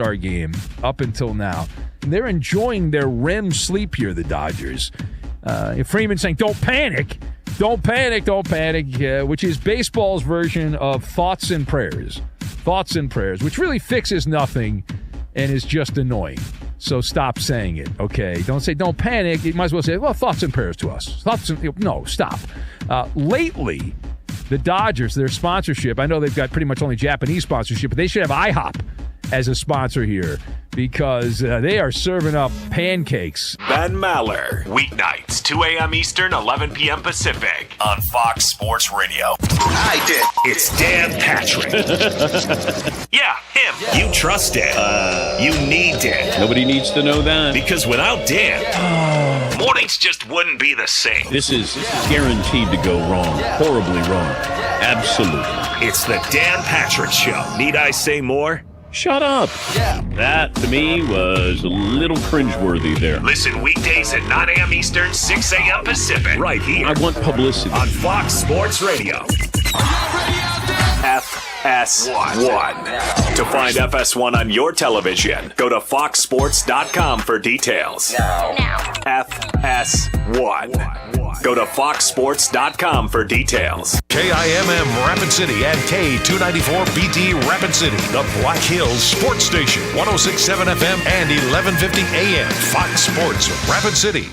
All-Star game up until now. And they're enjoying their REM sleep here, the Dodgers. Freeman saying, don't panic, which is baseball's version of thoughts and prayers, which really fixes nothing and is just annoying. So stop saying it, okay? Don't say, don't panic. You might as well say, well, thoughts and prayers to us. No, stop. Lately, the Dodgers, their sponsorship, I know they've got pretty much only Japanese sponsorship, but they should have IHOP as a sponsor here because they are serving up pancakes. Ben Maller, weeknights, 2 a.m. Eastern, 11 p.m. Pacific, on Fox Sports Radio. I did. It's Dan Patrick. Yeah, him. Yeah. You trust Dan. You need Dan. Nobody needs to know that. Because without Dan, mornings just wouldn't be the same. This is guaranteed to go wrong. Horribly wrong. Absolutely. It's the Dan Patrick Show. Need I say more? Shut up. Yeah. That, to me, was a little cringeworthy there. Listen weekdays at 9 a.m. Eastern, 6 a.m. Pacific. Right here. I want publicity. On Fox Sports Radio. FS1. To find FS1 on your television, go to foxsports.com for details. Now. FS1. Go to foxsports.com for details. KIMM Rapid City and K294BT Rapid City, the Black Hills Sports Station, 106.7 FM and 1150 AM. Fox Sports Rapid City.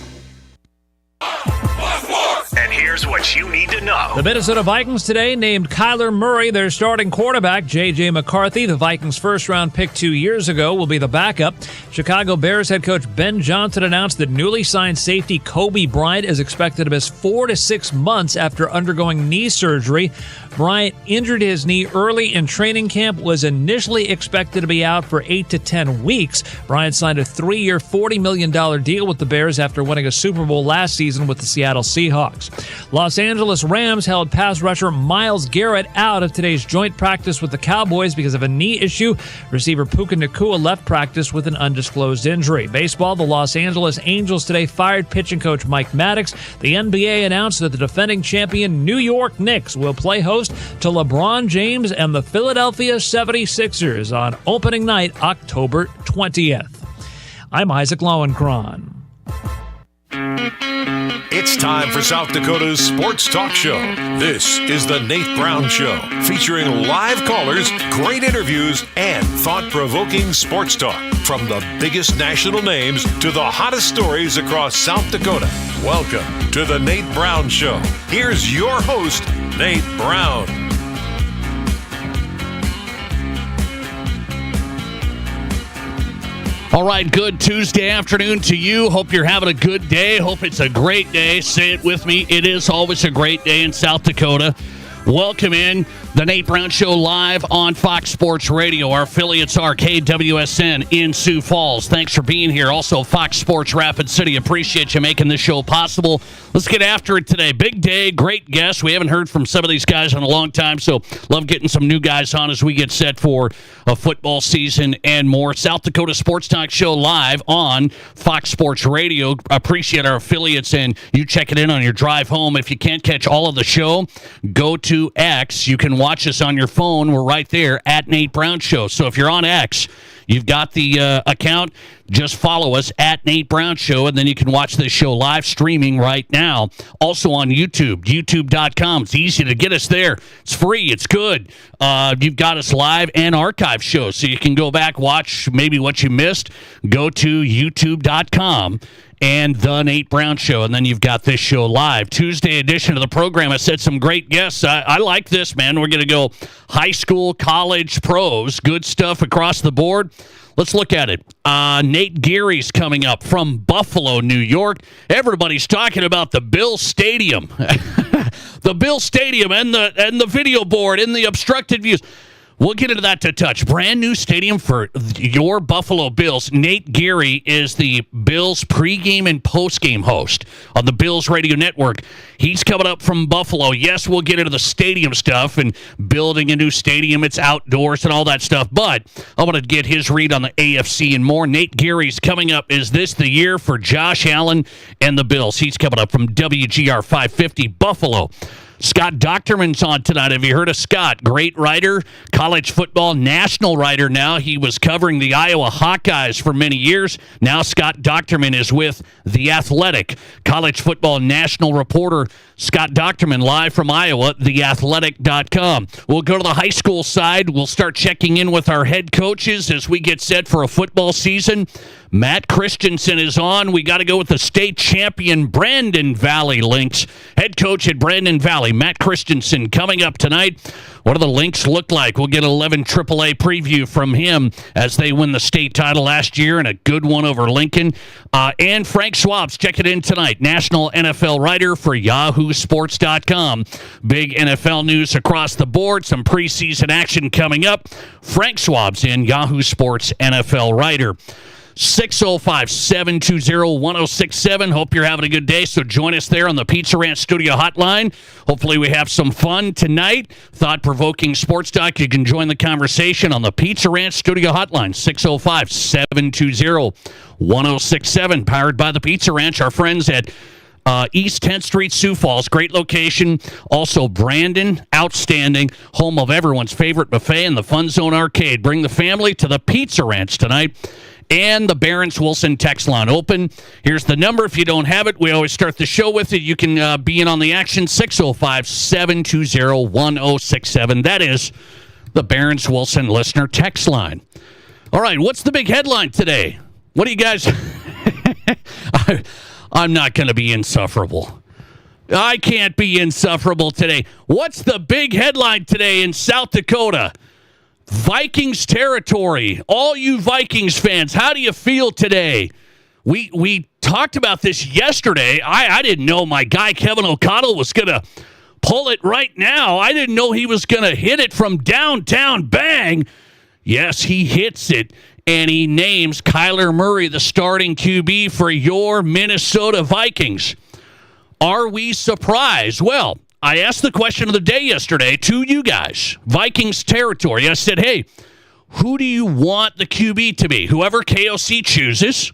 And here's what you need to know. The Minnesota Vikings today named Kyler Murray their starting quarterback. J.J. McCarthy, the Vikings' first-round pick 2 years ago, will be the backup. Chicago Bears head coach Ben Johnson announced that newly signed safety Kobe Bryant is expected to miss 4 to 6 months after undergoing knee surgery. Bryant injured his knee early in training camp, was initially expected to be out for 8 to 10 weeks. Bryant signed a 3-year, $40 million deal with the Bears after winning a Super Bowl last season with the Seattle Seahawks. Los Angeles Rams held pass rusher Myles Garrett out of today's joint practice with the Cowboys because of a knee issue. Receiver Puka Nacua left practice with an undisclosed injury. Baseball, the Los Angeles Angels today fired pitching coach Mike Maddox. The NBA announced that the defending champion New York Knicks will play host to LeBron James and the Philadelphia 76ers on opening night, October 20th. I'm Isaac Lowenkron. It's time for South Dakota's Sports Talk Show. This is the Nate Brown Show, featuring live callers, great interviews, and thought-provoking sports talk. From the biggest national names to the hottest stories across South Dakota. Welcome to the Nate Brown Show. Here's your host, Nate Brown. All right, good Tuesday afternoon to you. Hope you're having a good day. Hope it's a great day. Say it with me. It is always a great day in South Dakota. Welcome in the Nate Brown Show live on Fox Sports Radio. Our affiliates are KWSN in Sioux Falls. Thanks for being here. Also, Fox Sports Rapid City. Appreciate you making this show possible. Let's get after it today. Big day, great guests. We haven't heard from some of these guys in a long time, so love getting some new guys on as we get set for a football season and more. South Dakota Sports Talk Show live on Fox Sports Radio. Appreciate our affiliates, and you check it in on your drive home. If you can't catch all of the show, go to X. You can watch us on your phone. We're right there at Nate Brown Show. So if you're on X, you've got the account, just follow us at Nate Brown Show, and then you can watch this show live streaming right now. Also on YouTube, youtube.com. It's easy to get us there. It's free. It's good. You've got us live and archive shows, so you can go back, watch maybe what you missed. Go to youtube.com and The Nate Brown Show, and then you've got this show live. Tuesday edition of the program. I said some great guests. I like this, man. We're going to go high school, college, pros. Good stuff across the board. Let's look at it. Nate Geary's coming up from Buffalo, New York. Everybody's talking about the Bill Stadium. The Bill Stadium and the video board and the obstructed views. We'll get into that to touch. Brand new stadium for your Buffalo Bills. Nate Geary is the Bills pregame and postgame host on the Bills Radio Network. He's coming up from Buffalo. Yes, we'll get into the stadium stuff and building a new stadium. It's outdoors and all that stuff. But I want to get his read on the AFC and more. Nate Geary's coming up. Is this the year for Josh Allen and the Bills? He's coming up from WGR 550 Buffalo. Scott Docterman's on tonight. Have you heard of Scott? Great writer, college football national writer now. He was covering the Iowa Hawkeyes for many years. Now Scott Docterman is with The Athletic. College football national reporter Scott Docterman, live from Iowa, theathletic.com. We'll go to the high school side. We'll start checking in with our head coaches as we get set for a football season. Matt Christensen is on. We got to go with the state champion Brandon Valley Lynx. Head coach at Brandon Valley, Matt Christensen, coming up tonight. What do the Lynx look like? We'll get an 11 AAA preview from him as they win the state title last year and a good one over Lincoln. And Frank Schwab's checking in tonight, national NFL writer for YahooSports.com. Big NFL news across the board, some preseason action coming up. Frank Schwab's in, Yahoo Sports NFL writer. 605-720-1067. Hope you're having a good day, so join us there on the Pizza Ranch Studio Hotline. Hopefully we have some fun tonight. Thought-provoking sports talk. You can join the conversation on the Pizza Ranch Studio Hotline, 605-720-1067, powered by the Pizza Ranch. Our friends at East 10th Street, Sioux Falls, great location. Also, Brandon, outstanding, home of everyone's favorite buffet and the Fun Zone Arcade. Bring the family to the Pizza Ranch tonight. And the Barron's Wilson text line open. Here's the number. If you don't have it, we always start the show with it. You can be in on the action, 605-720-1067. That is the Barron's Wilson listener text line. All right, what's the big headline today? What do you guys... I'm not going to be insufferable. I can't be insufferable today. What's the big headline today in South Dakota? Vikings territory. All you Vikings fans, how do you feel today? We talked about this yesterday. I didn't know my guy Kevin O'Connell was going to pull it right now. I didn't know he was going to hit it from downtown. Bang. Yes, he hits it, and he names Kyler Murray the starting QB for your Minnesota Vikings. Are we surprised? Well, I asked the question of the day yesterday to you guys, Vikings territory. I said, hey, who do you want the QB to be? Whoever KOC chooses.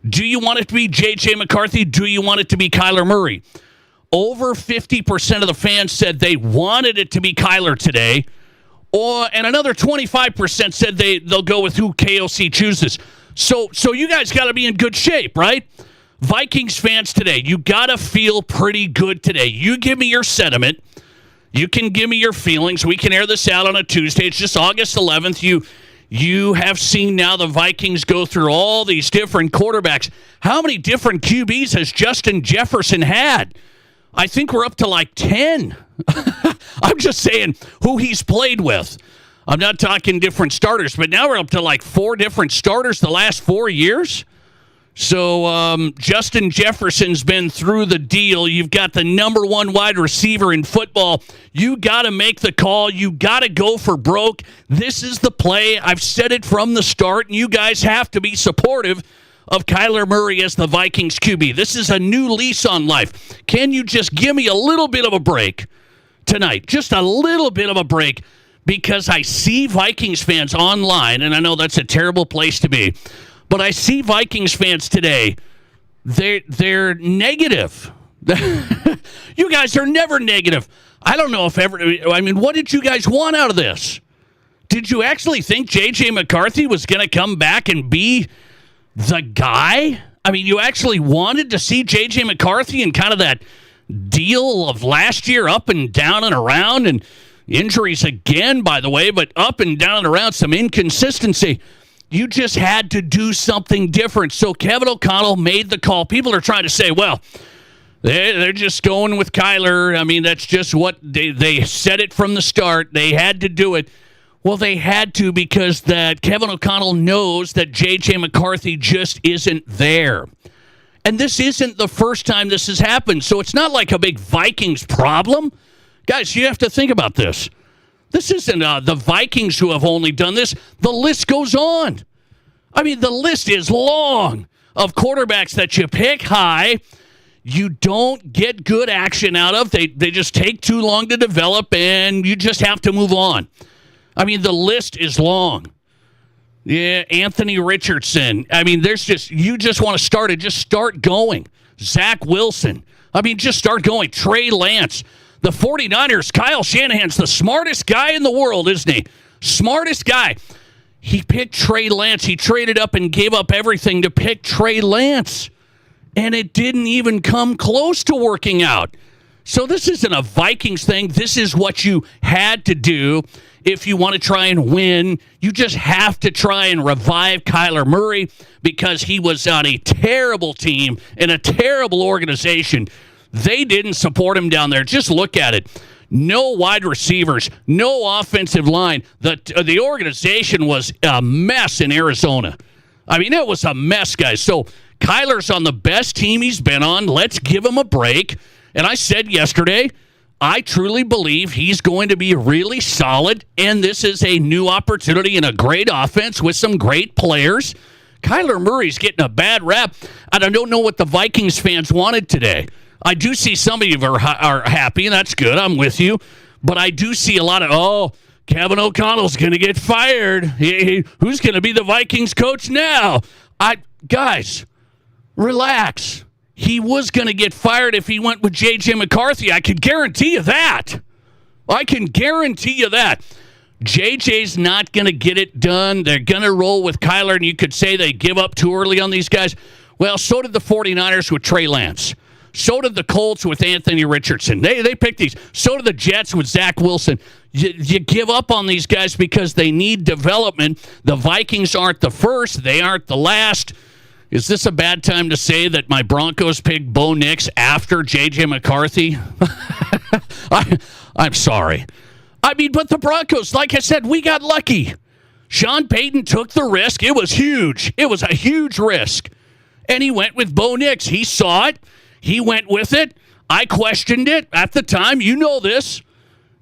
Do you want it to be J.J. McCarthy? Do you want it to be Kyler Murray? Over 50% of the fans said they wanted it to be Kyler today. And another 25% said they'll go with who KOC chooses. So you guys got to be in good shape, right? Vikings fans today, you got to feel pretty good today. You give me your sentiment. You can give me your feelings. We can air this out on a Tuesday. It's just August 11th. You have seen now the Vikings go through all these different quarterbacks. How many different QBs has Justin Jefferson had? I think we're up to like 10. I'm just saying who he's played with. I'm not talking different starters, but now we're up to like 4 different starters the last 4 years. So Justin Jefferson's been through the deal. You've got the number 1 wide receiver in football. You got to make the call. You got to go for broke. This is the play. I've said it from the start, and you guys have to be supportive of Kyler Murray as the Vikings QB. This is a new lease on life. Can you just give me a little bit of a break tonight? Just a little bit of a break, because I see Vikings fans online, and I know that's a terrible place to be, but I see Vikings fans today, they're negative. You guys are never negative. I don't know if what did you guys want out of this? Did you actually think J.J. McCarthy was going to come back and be the guy? I mean, you actually wanted to see J.J. McCarthy and kind of that deal of last year, up and down and around, and injuries again, by the way, but up and down and around, some inconsistency. You just had to do something different. So Kevin O'Connell made the call. People are trying to say, well, they're just going with Kyler. I mean, that's just what they said it from the start. They had to do it. Well, they had to, because that Kevin O'Connell knows that J.J. McCarthy just isn't there. And this isn't the first time this has happened. So it's not like a big Vikings problem. Guys, you have to think about this. This isn't the Vikings who have only done this. The list goes on. I mean, the list is long of quarterbacks that you pick high, you don't get good action out of. They just take too long to develop, and you just have to move on. I mean, the list is long. Yeah, Anthony Richardson. I mean, you just want to start it. Just start going. Zach Wilson. I mean, just start going. Trey Lance. The 49ers, Kyle Shanahan's the smartest guy in the world, isn't he? Smartest guy. He picked Trey Lance. He traded up and gave up everything to pick Trey Lance. And it didn't even come close to working out. So this isn't a Vikings thing. This is what you had to do if you want to try and win. You just have to try and revive Kyler Murray because he was on a terrible team in a terrible organization. They didn't support him down there. Just look at it. No wide receivers, no offensive line. The organization was a mess in Arizona. I mean, it was a mess, guys. So Kyler's on the best team he's been on. Let's give him a break. And I said yesterday, I truly believe he's going to be really solid, and this is a new opportunity and a great offense with some great players. Kyler Murray's getting a bad rap, and I don't know what the Vikings fans wanted today. I do see some of you are happy, and that's good. I'm with you. But I do see a lot of, Kevin O'Connell's going to get fired. Who's going to be the Vikings coach now? Guys, relax. He was going to get fired if he went with J.J. McCarthy. I can guarantee you that. J.J.'s not going to get it done. They're going to roll with Kyler, and you could say they give up too early on these guys. Well, so did the 49ers with Trey Lance. So did the Colts with Anthony Richardson. They picked these. So did the Jets with Zach Wilson. You give up on these guys because they need development. The Vikings aren't the first. They aren't the last. Is this a bad time to say that my Broncos picked Bo Nix after J.J. McCarthy? I'm sorry. I mean, but the Broncos, like I said, we got lucky. Sean Payton took the risk. It was huge. It was a huge risk. And he went with Bo Nix. He saw it. He went with it. I questioned it at the time. You know this.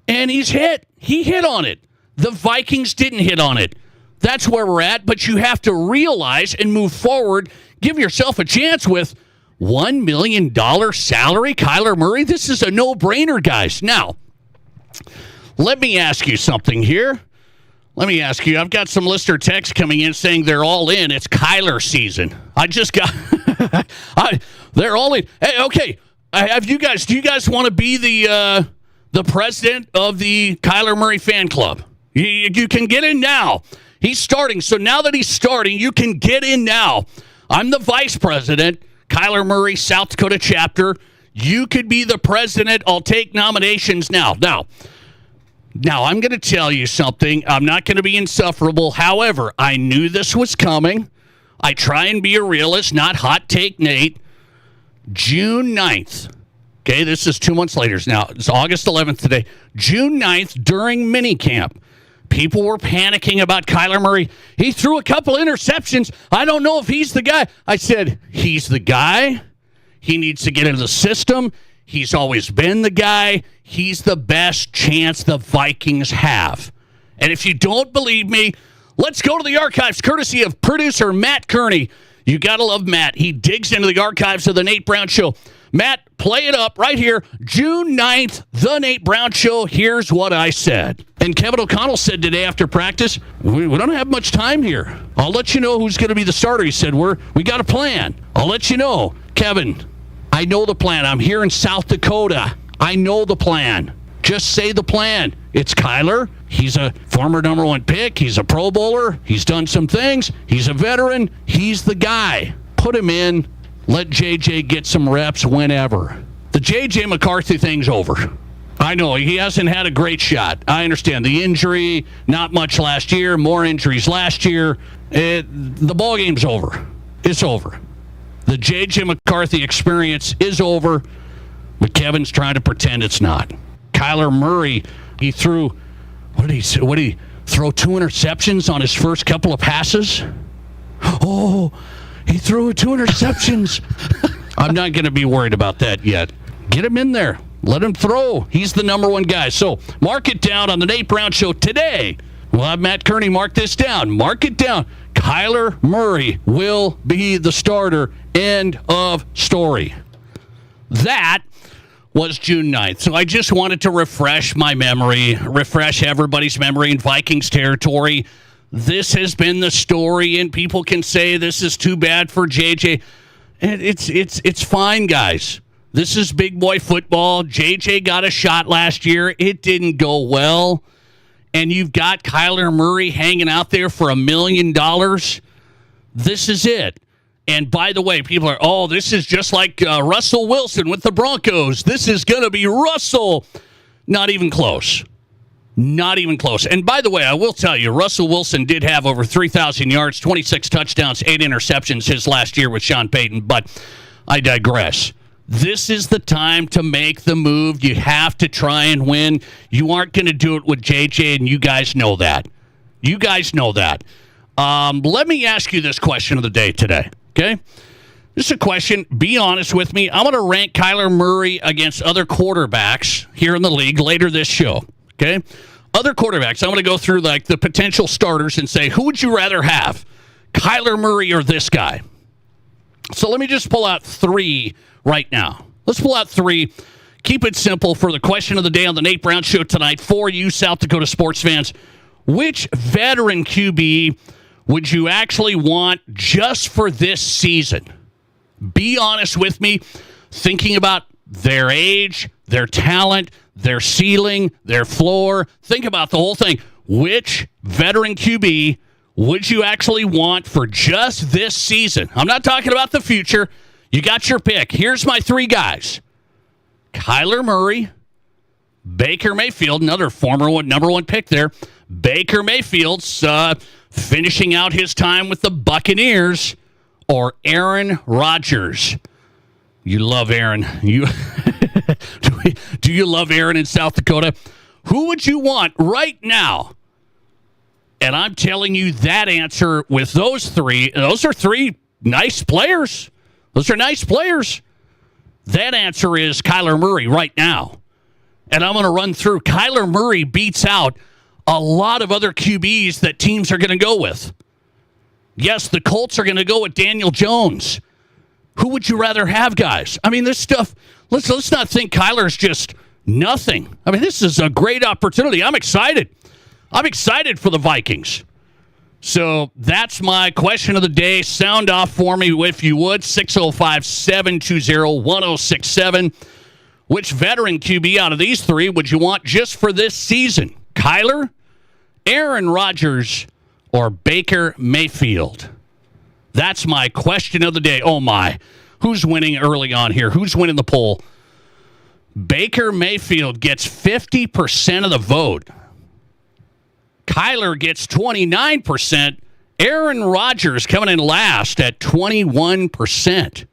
And he's hit. He hit on it. The Vikings didn't hit on it. That's where we're at. But you have to realize and move forward. Give yourself a chance with $1 million salary, Kyler Murray. This is a no-brainer, guys. Now, let me ask you something here. I've got some listener texts coming in saying they're all in. It's Kyler season. I just got... they're all in. Hey, okay. Do you guys want to be the president of the Kyler Murray fan club? You can get in now. He's starting. So now that he's starting, you can get in now. I'm the vice president, Kyler Murray, South Dakota chapter. You could be the president. I'll take nominations now. Now, I'm going to tell you something. I'm not going to be insufferable. However, I knew this was coming. I try and be a realist, not hot take Nate. June 9th. Okay, this is 2 months later now. It's August 11th today. June 9th, during minicamp, people were panicking about Kyler Murray. He threw a couple interceptions. I don't know if he's the guy. I said, he's the guy. He needs to get into the system. He's always been the guy. He's the best chance the Vikings have. And if you don't believe me, let's go to the archives, courtesy of producer Matt Kearney. You got to love Matt. He digs into the archives of The Nate Brown Show. Matt, play it up right here. June 9th, The Nate Brown Show. Here's what I said. And Kevin O'Connell said today after practice, we don't have much time here. I'll let you know who's going to be the starter. He said, we got a plan. I'll let you know. Kevin, I know the plan. I'm here in South Dakota. I know the plan. Just say the plan. It's Kyler. He's a former number one pick. He's a Pro Bowler. He's done some things. He's a veteran. He's the guy. Put him in. Let JJ get some reps whenever. The JJ McCarthy thing's over. I know he hasn't had a great shot. I understand the injury, not much last year, more injuries last year. The ball game's over. It's over. The J.J. McCarthy experience is over, but Kevin's trying to pretend it's not. Kyler Murray, he threw, what did he throw 2 interceptions on his first couple of passes? Oh, he threw 2 interceptions. I'm not going to be worried about that yet. Get him in there. Let him throw. He's the number one guy. So mark it down on the Nate Brown Show today. We'll have Matt Kearney mark this down. Mark it down. Kyler Murray will be the starter. End of story. That was June 9th. So I just wanted to refresh my memory, refresh everybody's memory in Vikings territory. This has been the story, and people can say this is too bad for JJ. And it's fine, guys. This is big boy football. JJ got a shot last year. It didn't go well. And you've got Kyler Murray hanging out there for $1 million. This is it. And by the way, people are, this is just like Russell Wilson with the Broncos. This is going to be Russell. Not even close. Not even close. And by the way, I will tell you, Russell Wilson did have over 3,000 yards, 26 touchdowns, 8 interceptions his last year with Sean Payton. But I digress. This is the time to make the move. You have to try and win. You aren't going to do it with JJ, and you guys know that. You guys know that. Let me ask you this question of the day today, okay? This is a question. Be honest with me. I'm going to rank Kyler Murray against other quarterbacks here in the league later this show, okay? Other quarterbacks. I'm going to go through like the potential starters and say, who would you rather have, Kyler Murray or this guy? So let me just pull out 3 right now. Let's pull out 3. Keep it simple for the question of the day on the Nate Brown Show tonight for you South Dakota sports fans. Which veteran QB would you actually want just for this season? Be honest with me. Thinking about their age, their talent, their ceiling, their floor. Think about the whole thing. Which veteran QB would you actually want for just this season? I'm not talking about the future. You got your pick. Here's my 3 guys. Kyler Murray, Baker Mayfield, another former number 1 pick there. Baker Mayfield's finishing out his time with the Buccaneers, or Aaron Rodgers. You love Aaron. Do you love Aaron in South Dakota? Who would you want right now? And I'm telling you that answer with those 3. Those are 3 nice players. Those are nice players. That answer is Kyler Murray right now. And I'm going to run through. Kyler Murray beats out a lot of other QBs that teams are going to go with. Yes, the Colts are going to go with Daniel Jones. Who would you rather have, guys? I mean, this stuff, let's not think Kyler's just nothing. I mean, this is a great opportunity. I'm excited. I'm excited for the Vikings. So that's my question of the day. Sound off for me if you would. 605-720-1067. Which veteran QB out of these 3 would you want just for this season? Kyler, Aaron Rodgers, or Baker Mayfield? That's my question of the day. Oh, my. Who's winning early on here? Who's winning the poll? Baker Mayfield gets 50% of the vote. Kyler gets 29%. Aaron Rodgers coming in last at 21%.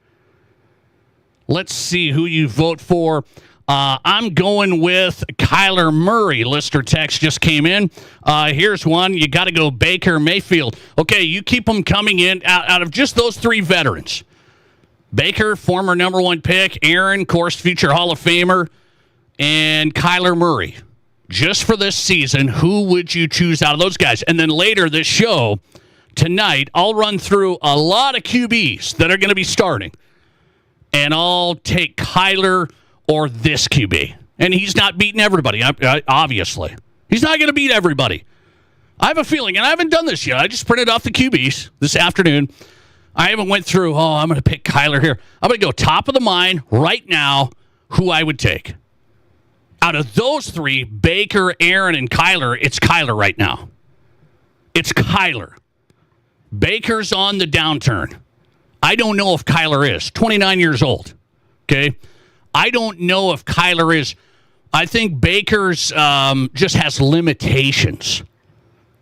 Let's see who you vote for. I'm going with Kyler Murray. Listener text just came in. Here's one. You got to go Baker Mayfield. Okay, you keep them coming in out of just those 3 veterans. Baker, former number 1 pick. Aaron, of course, future Hall of Famer. And Kyler Murray. Just for this season, who would you choose out of those guys? And then later this show, tonight, I'll run through a lot of QBs that are going to be starting. And I'll take Kyler or this QB. And he's not beating everybody, obviously. He's not going to beat everybody. I have a feeling, and I haven't done this yet. I just printed off the QBs this afternoon. I haven't went through, I'm going to pick Kyler here. I'm going to go top of the mind right now who I would take. Out of those 3, Baker, Aaron, and Kyler, it's Kyler right now. It's Kyler. Baker's on the downturn. I don't know if Kyler is. 29 years old. Okay? I don't know if Kyler is. I think Baker's just has limitations.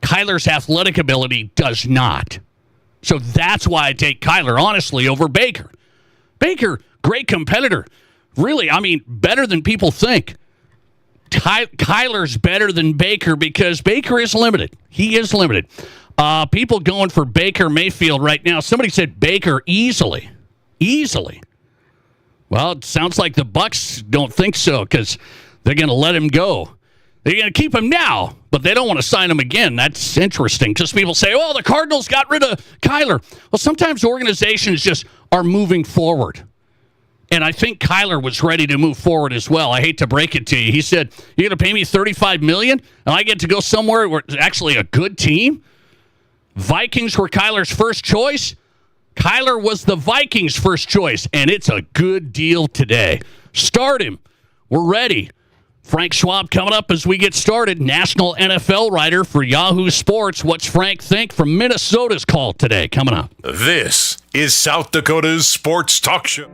Kyler's athletic ability does not. So that's why I take Kyler, honestly, over Baker. Baker, great competitor. Really, I mean, better than people think. Kyler's better than Baker because Baker is limited. He is limited. People going for Baker Mayfield right now. Somebody said Baker easily. Easily. Well, it sounds like the Bucs don't think so because they're going to let him go. They're going to keep him now, but they don't want to sign him again. That's interesting because people say, the Cardinals got rid of Kyler. Well, sometimes organizations just are moving forward. And I think Kyler was ready to move forward as well. I hate to break it to you. He said, you're going to pay me $35 million and I get to go somewhere where it's actually a good team? Vikings were Kyler's first choice. Kyler was the Vikings' first choice, and it's a good deal today. Start him. We're ready. Frank Schwab coming up as we get started. National NFL writer for Yahoo Sports. What's Frank think from Minnesota's call today? Coming up. This is South Dakota's Sports Talk Show.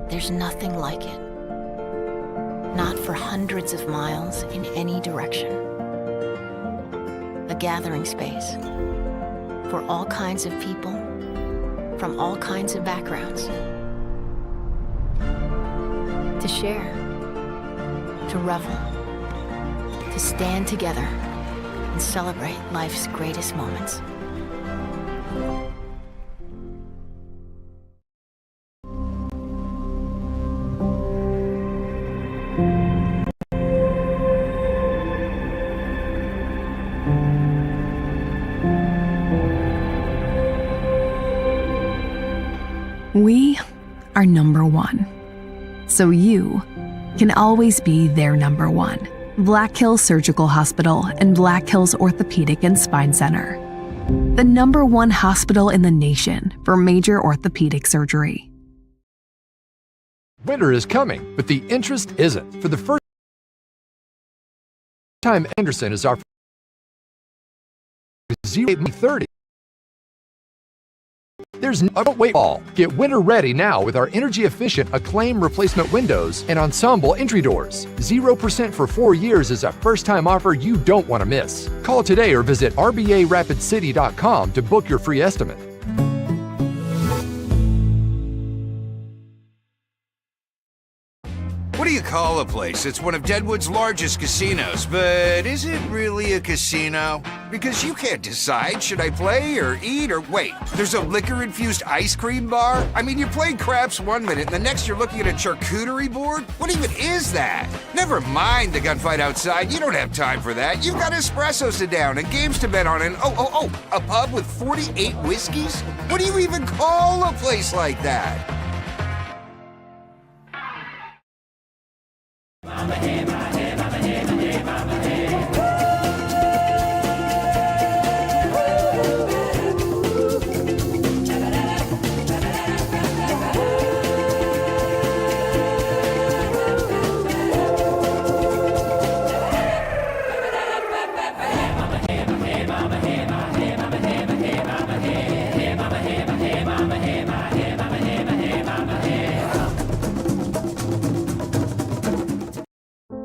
There's nothing like it. Not for hundreds of miles in any direction. A gathering space for all kinds of people from all kinds of backgrounds. To share, to revel, to stand together and celebrate life's greatest moments. We are number one, so you can always be their number one. Black Hills Surgical Hospital and Black Hills Orthopedic and Spine Center. The number one hospital in the nation for major orthopedic surgery. Winter is coming, but the interest isn't. For the first time, Anderson is our 0-30. There's no wait all. Get winter ready now with our energy-efficient Acclaim replacement windows and ensemble entry doors. 0% for 4 years is a first-time offer you don't want to miss. Call today or visit rbarapidcity.com to book your free estimate. What do you call a place? It's one of Deadwood's largest casinos, but is it really a casino? Because you can't decide, should I play or eat or wait? There's a liquor-infused ice cream bar? I mean, you're playing craps 1 minute and the next you're looking at a charcuterie board? What even is that? Never mind the gunfight outside, you don't have time for that. You've got espressos to down and games to bet on and a pub with 48 whiskeys? What do you even call a place like that?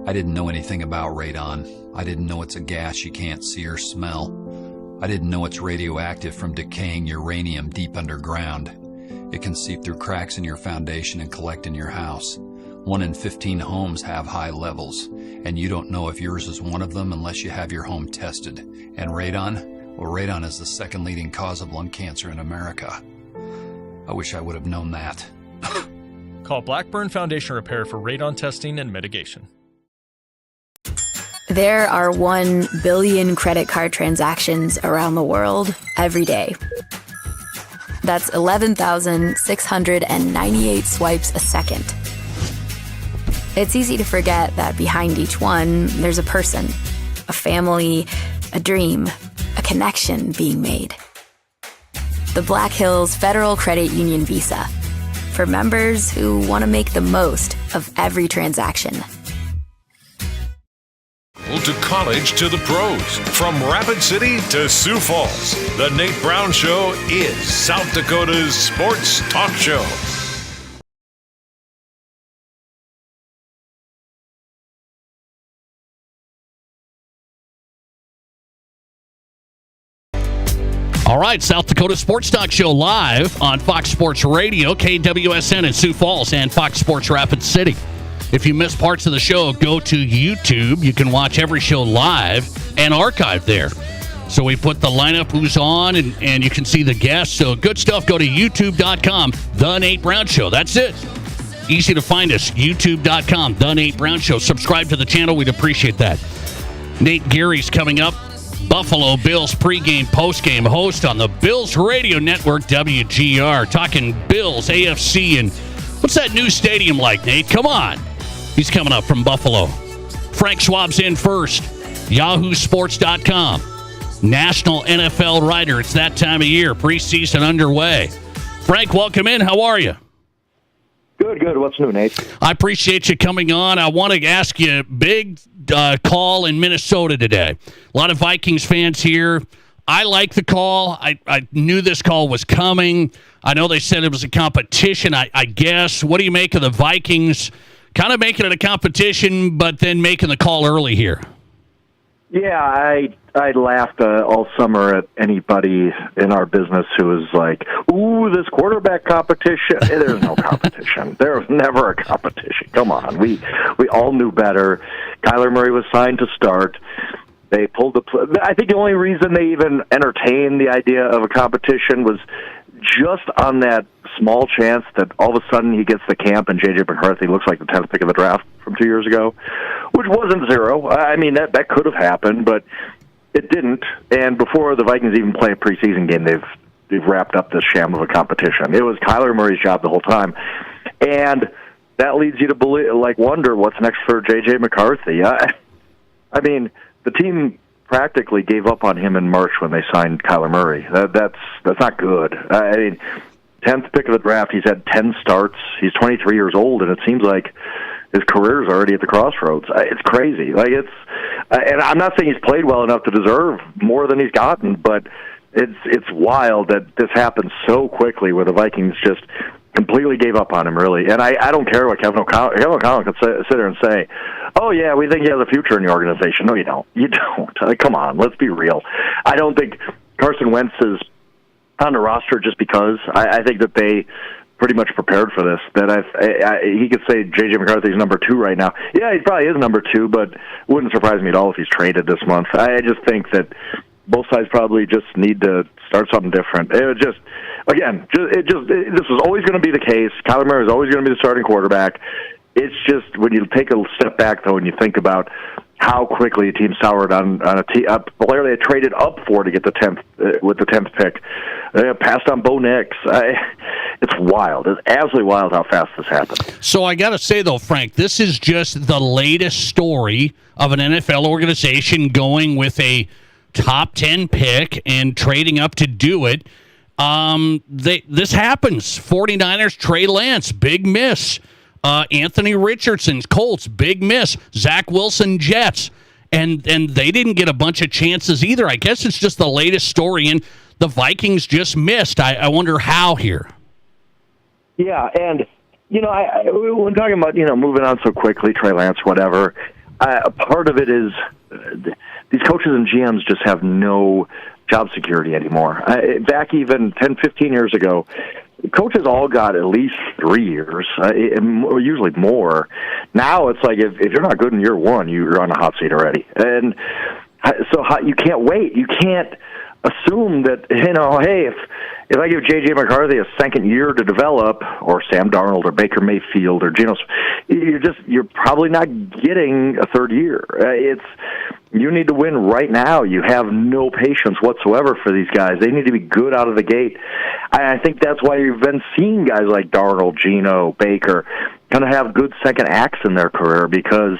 I didn't know anything about radon. I didn't know it's a gas you can't see or smell. I didn't know it's radioactive from decaying uranium deep underground. It can seep through cracks in your foundation and collect in your house. 1 in 15 homes have high levels, and you don't know if yours is one of them unless you have your home tested. And radon? Well, radon is the second leading cause of lung cancer in America. I wish I would have known that. Call Blackburn Foundation Repair for radon testing and mitigation. There are 1 billion credit card transactions around the world every day. That's 11,698 swipes a second. It's easy to forget that behind each one, there's a person, a family, a dream, a connection being made. The Black Hills Federal Credit Union Visa, for members who want to make the most of every transaction. To college to the pros, from Rapid City to Sioux Falls, the Nate Brown Show is South Dakota's Sports Talk Show. All right, South Dakota Sports Talk Show live on Fox Sports Radio, KWSN in Sioux Falls, and Fox Sports Rapid City. If you missed parts of the show, go to YouTube. You can watch every show live and archive there. So we put the lineup, who's on, and you can see the guests. So good stuff. Go to youtube.com, The Nate Brown Show. That's it. Easy to find us, youtube.com, The Nate Brown Show. Subscribe to the channel. We'd appreciate that. Nate Geary's coming up. Buffalo Bills pregame, postgame host on the Bills Radio Network, WGR. Talking Bills, AFC, and what's that new stadium like, Nate? Come on. He's coming up from Buffalo. Frank Schwab's in first. YahooSports.com. national NFL writer. It's that time of year, preseason underway. Frank, welcome in. How are you? Good. What's new, Nate? I appreciate you coming on. I want to ask you, big call in Minnesota today. A lot of Vikings fans here. I like the call. I knew this call was coming. I know they said it was a competition, I guess. What do you make of the Vikings kind of making it a competition, but then making the call early here? Yeah, I laughed all summer at anybody in our business who was like, ooh, this quarterback competition. There's no competition. There was never a competition. Come on. We all knew better. Kyler Murray was signed to start. They pulled the I think the only reason they even entertained the idea of a competition was just on that small chance that all of a sudden he gets the camp and J.J. McCarthy looks like the 10th pick of the draft from 2 years ago, which wasn't zero. I mean, that could have happened, but it didn't. And before the Vikings even play a preseason game, they've wrapped up this sham of a competition. It was Kyler Murray's job the whole time. And that leads you to wonder what's next for J.J. McCarthy. I mean, the team practically gave up on him in March when they signed Kyler Murray. That's not good. I mean, 10th pick of the draft, he's had 10 starts. He's 23 years old, and it seems like his career's already at the crossroads. It's crazy. And I'm not saying he's played well enough to deserve more than he's gotten, but it's wild that this happened so quickly where the Vikings just completely gave up on him, really. And I don't care what Kevin O'Connell can sit there and say, oh, yeah, we think he has a future in the organization. No, you don't. You don't. Come on, let's be real. I don't think Carson Wentz is on the roster just because. I think that they pretty much prepared for this. That he could say J.J. McCarthy's number 2 right now. Yeah, he probably is number 2, but it wouldn't surprise me at all if he's traded this month. I just think that both sides probably just need to start something different. It was just, again, this was always going to be the case. Kyler Murray is always going to be the starting quarterback. It's just when you take a step back, though, and you think about how quickly a team soured on a player they had traded up for to get the 10th with the 10th pick. They passed on Bo Nix. It's wild. It's absolutely wild how fast this happened. So I got to say, though, Frank, this is just the latest story of an NFL organization going with a top 10 pick and trading up to do it. This happens. 49ers, Trey Lance, big miss. Anthony Richardson's Colts, big miss. Zach Wilson, Jets. And they didn't get a bunch of chances either. I guess it's just the latest story, and the Vikings just missed. I wonder how here. Yeah, and, when talking about, moving on so quickly, Trey Lance, whatever, part of it is these coaches and GMs just have no job security anymore. Back even 10, 15 years ago, coaches all got at least 3 years, usually more. Now it's like if you're not good in year 1, you're on a hot seat already. And so you can't wait. You can't assume that, hey, if I give J.J. McCarthy a second year to develop, or Sam Darnold or Baker Mayfield or Geno, you're probably not getting a third year. You need to win right now. You have no patience whatsoever for these guys. They need to be good out of the gate. I think that's why you've been seeing guys like Darnold, Geno, Baker kind of have good second acts in their career because,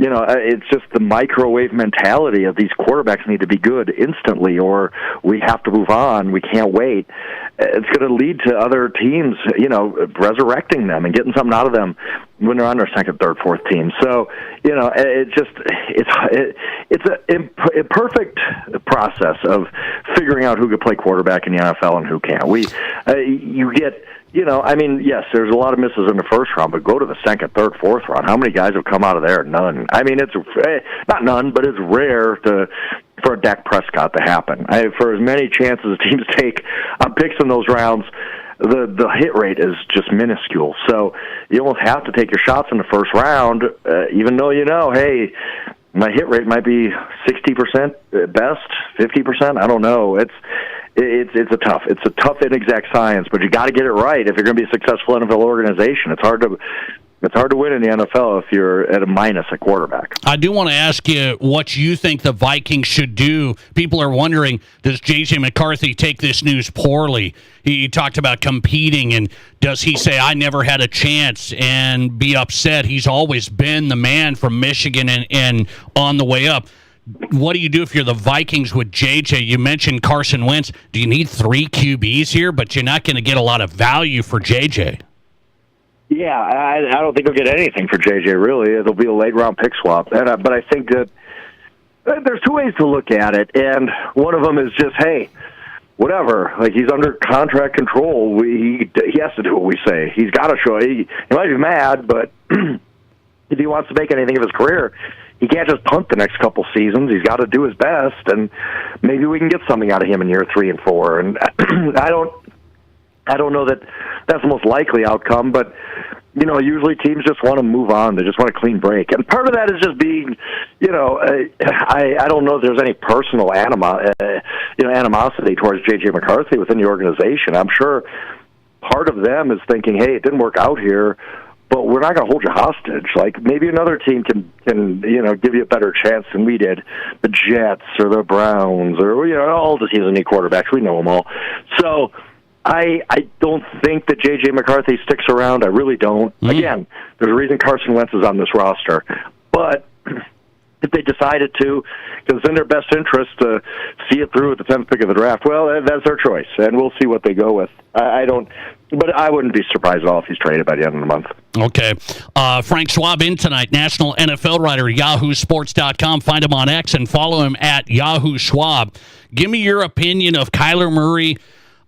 it's just the microwave mentality of these quarterbacks need to be good instantly or we have to move on. We can't wait. It's going to lead to other teams, resurrecting them and getting something out of them when they're on their second, third, fourth team. So, it's a perfect process of figuring out who could play quarterback in the NFL and who can't. You get, yes, there's a lot of misses in the first round, but go to the second, third, fourth round. How many guys have come out of there? None. I mean, it's not none, but it's rare for a Dak Prescott to happen. For as many chances as teams take on picks in those rounds, the hit rate is just minuscule. So you almost have to take your shots in the first round, even though hey, my hit rate might be 60% at best, 50%. I don't know. It's a tough inexact science, but you got to get it right if you're going to be a successful NFL organization. It's hard to win in the NFL if you're at a minus at quarterback. I do want to ask you what you think the Vikings should do. People are wondering, does J.J. McCarthy take this news poorly? He talked about competing, and does he say, I never had a chance, and be upset? He's always been the man from Michigan and on the way up. What do you do if you're the Vikings with JJ? You mentioned Carson Wentz. Do you need 3 QBs here? But you're not going to get a lot of value for JJ. Yeah, I don't think he'll get anything for JJ, really. It'll be a late-round pick swap. But I think that there's 2 ways to look at it, and one of them is just, hey, whatever. Like, he's under contract control. He has to do what we say. He's got to show. He might be mad, but if he wants to make anything of his career, he can't just punt the next couple seasons. He's got to do his best, and maybe we can get something out of him in year 3 and 4. And I don't know that that's the most likely outcome, but usually teams just want to move on. They just want a clean break, and part of that is just being, I don't know if there's any personal animosity towards J.J. McCarthy within the organization. I'm sure part of them is thinking, hey, it didn't work out here, but we're not going to hold you hostage. Like, maybe another team can give you a better chance than we did. The Jets or the Browns or, all the teams that need quarterbacks. We know them all. So I don't think that J.J. McCarthy sticks around. I really don't. Again, there's a reason Carson Wentz is on this roster. But if they decided to, because it's in their best interest to see it through at the 10th pick of the draft, well, that's their choice, and we'll see what they go with. But I wouldn't be surprised at all if he's traded by the end of the month. Okay. Frank Schwab in tonight, national NFL writer, yahoosports.com. Find him on X and follow him at Yahoo Schwab. Give me your opinion of Kyler Murray.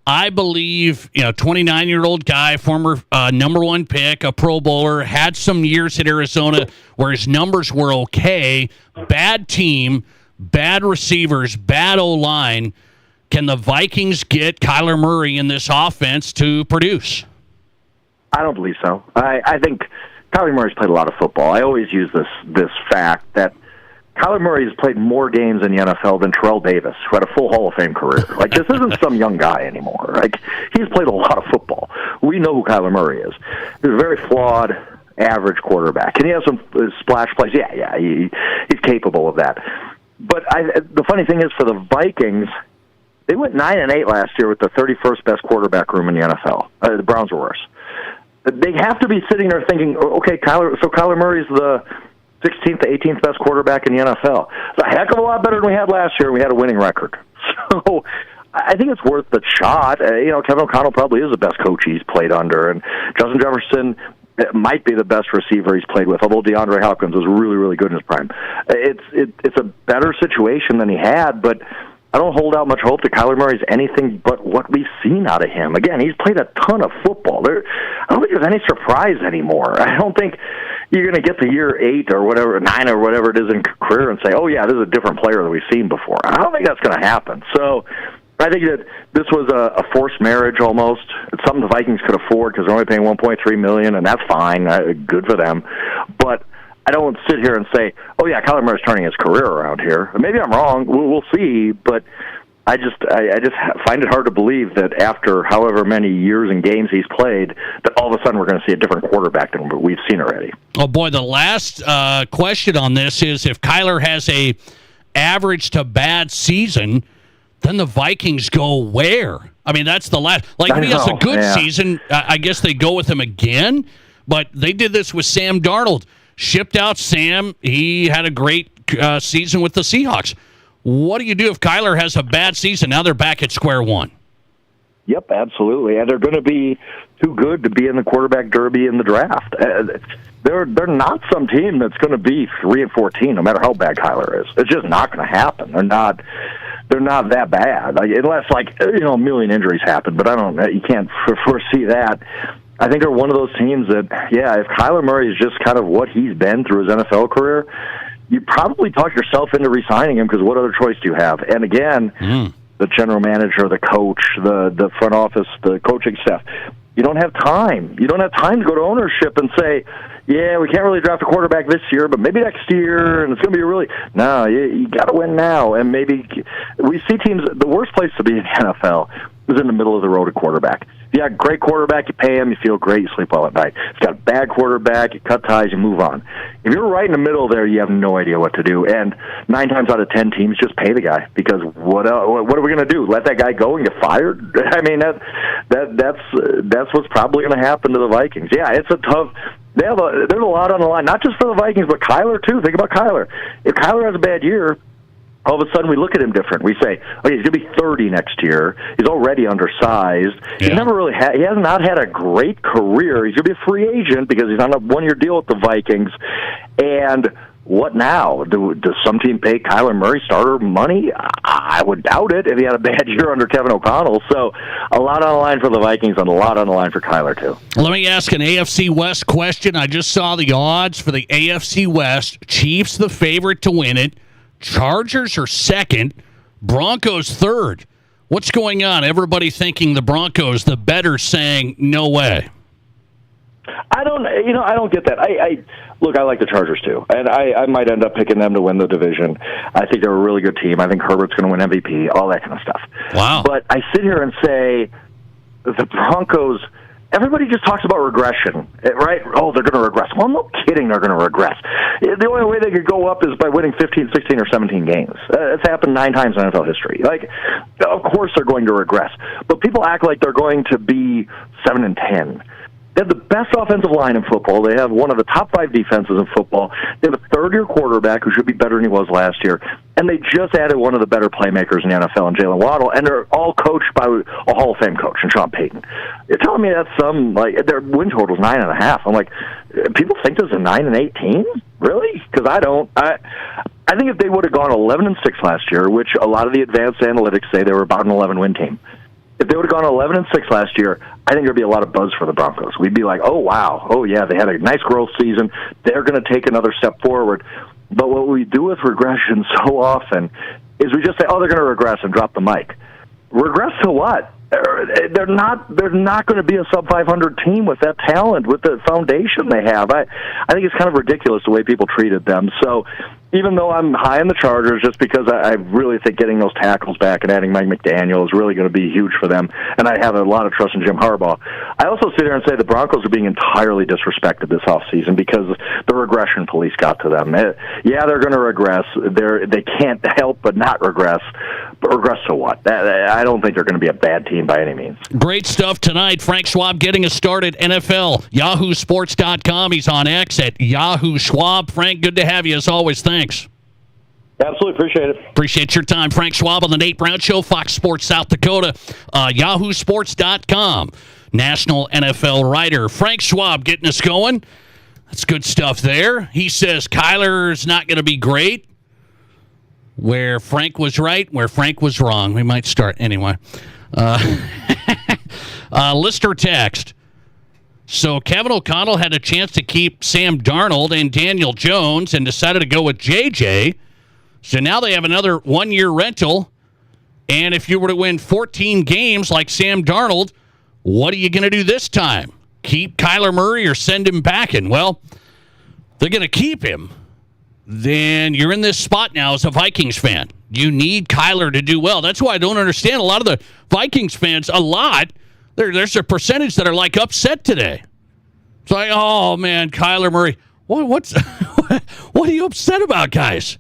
I believe, 29-year-old guy, former number 1 pick, a Pro Bowler, had some years at Arizona where his numbers were okay. Bad team, bad receivers, bad O-line. Can the Vikings get Kyler Murray in this offense to produce? I don't believe so. I think Kyler Murray's played a lot of football. I always use this fact that Kyler Murray has played more games in the NFL than Terrell Davis, who had a full Hall of Fame career. Like, this isn't some young guy anymore. Like, he's played a lot of football. We know who Kyler Murray is. He's a very flawed, average quarterback. Can he have some splash plays? Yeah, he's capable of that. But the funny thing is, for the Vikings, they went 9-8 last year with the 31st best quarterback room in the NFL. The Browns were worse. They have to be sitting there thinking, okay, Kyler Murray's the 16th to 18th best quarterback in the NFL. It's a heck of a lot better than we had last year. We had a winning record. So I think it's worth the shot. Kevin O'Connell probably is the best coach he's played under, and Justin Jefferson might be the best receiver he's played with, although DeAndre Hopkins was really, really good in his prime. It's a better situation than he had, but I don't hold out much hope that Kyler Murray's anything but what we've seen out of him. Again, he's played a ton of football. I don't think there's any surprise anymore. I don't think you're going to get to year 8 or whatever, 9 or whatever it is in career and say, oh, yeah, this is a different player than we've seen before. I don't think that's going to happen. So I think that this was a forced marriage almost. It's something the Vikings could afford because they're only paying $1.3 million, and that's fine. Good for them. But I don't sit here and say, oh, yeah, Kyler Murray's turning his career around here. Maybe I'm wrong. We'll see. But I just find it hard to believe that after however many years and games he's played, that all of a sudden we're going to see a different quarterback than we've seen already. Oh, boy, the last question on this is if Kyler has a average to bad season, then the Vikings go where? I mean, that's the last. Like, if he has a good season, I guess they go with him again. But they did this with Sam Darnold. Shipped out Sam. He had a great season with the Seahawks. What do you do if Kyler has a bad season? Now they're back at square one. Yep, absolutely. And they're going to be too good to be in the quarterback derby in the draft. They're not some team that's going to be 3-14, no matter how bad Kyler is. It's just not going to happen. They're not that bad, unless a million injuries happen. But you can't foresee that. I think they're one of those teams that, if Kyler Murray is just kind of what he's been through his NFL career, you probably talk yourself into re-signing him because what other choice do you have? And again, the general manager, the coach, the front office, the coaching staff, you don't have time. You don't have time to go to ownership and say, yeah, we can't really draft a quarterback this year, but maybe next year, and it's going to be no, you got to win now. And maybe we see teams, the worst place to be in the NFL is in the middle of the road at quarterback. If you got a great quarterback, you pay him, you feel great, you sleep well at night. If you got a bad quarterback, you cut ties, you move on. If you're right in the middle there, you have no idea what to do. And 9 times out of 10 teams just pay the guy because what are we going to do? Let that guy go and get fired? I mean, that's what's probably going to happen to the Vikings. Yeah, it's a tough. There's a lot on the line, not just for the Vikings, but Kyler too. Think about Kyler. If Kyler has a bad year, all of a sudden we look at him different. We say, okay, he's going to be 30 next year. He's already undersized. Yeah. He's never really he has not had a great career. He's going to be a free agent because he's on a one-year deal with the Vikings. And what now? Does some team pay Kyler Murray starter money? I would doubt it if he had a bad year under Kevin O'Connell. So a lot on the line for the Vikings and a lot on the line for Kyler, too. Let me ask an AFC West question. I just saw the odds for the AFC West. Chiefs the favorite to win it. Chargers are second. Broncos third. What's going on? Everybody thinking the Broncos, the bettors saying no way. I don't get that. Look, I like the Chargers too, and I might end up picking them to win the division. I think they're a really good team. I think Herbert's going to win MVP, all that kind of stuff. Wow. But I sit here and say the Broncos, everybody just talks about regression, right? Oh, they're going to regress. Well, no kidding, they're going to regress. The only way they could go up is by winning 15, 16, or 17 games. It's happened 9 times in NFL history. Like, of course they're going to regress. But people act like they're going to be 7-10. They have the best offensive line in football. They have one of the top 5 defenses in football. They have a third-year quarterback who should be better than he was last year. And they just added one of the better playmakers in the NFL, in Jalen Waddle. And they're all coached by a Hall of Fame coach, in Sean Payton. You're telling me that's their win total is 9.5. I'm like, people think there's a 9 and 8 team? Really? Because I don't. I think if they would have gone 11-6 last year, which a lot of the advanced analytics say they were about an 11-win team, if they would have gone 11-6 last year, I think there'd be a lot of buzz for the Broncos. We'd be like, oh, wow, oh, yeah, they had a nice growth season. They're going to take another step forward. But what we do with regression so often is we just say, oh, they're going to regress and drop the mic. Regress to what? They're not going to be a sub-500 team with that talent, with the foundation they have. I think it's kind of ridiculous the way people treated them. So even though I'm high on the Chargers, just because I really think getting those tackles back and adding Mike McDaniel is really going to be huge for them, and I have a lot of trust in Jim Harbaugh, I also sit here and say the Broncos are being entirely disrespected this offseason because the regression police got to them. Yeah, they're going to regress. They can't help but not regress. But regress to what? I don't think they're going to be a bad team by any means. Great stuff tonight. Frank Schwab getting us started. NFL, YahooSports.com. He's on X at Yahoo Schwab. Frank, good to have you as always. Thanks. Absolutely. Appreciate it. Appreciate your time. Frank Schwab on the Nate Brown Show, Fox Sports South Dakota, YahooSports.com. National NFL writer. Frank Schwab getting us going. That's good stuff there. He says Kyler's not going to be great. Where Frank was right, where Frank was wrong. We might start anyway. Lister text. So Kevin O'Connell had a chance to keep Sam Darnold and Daniel Jones and decided to go with JJ. So now they have another 1-year rental. And if you were to win 14 games like Sam Darnold, what are you going to do this time? Keep Kyler Murray or send him packing? Well, they're going to keep him. Then you're in this spot now as a Vikings fan. You need Kyler to do well. That's why I don't understand a lot of the Vikings fans. There's a percentage that are like upset today. It's like, oh man, Kyler Murray. What are you upset about, guys?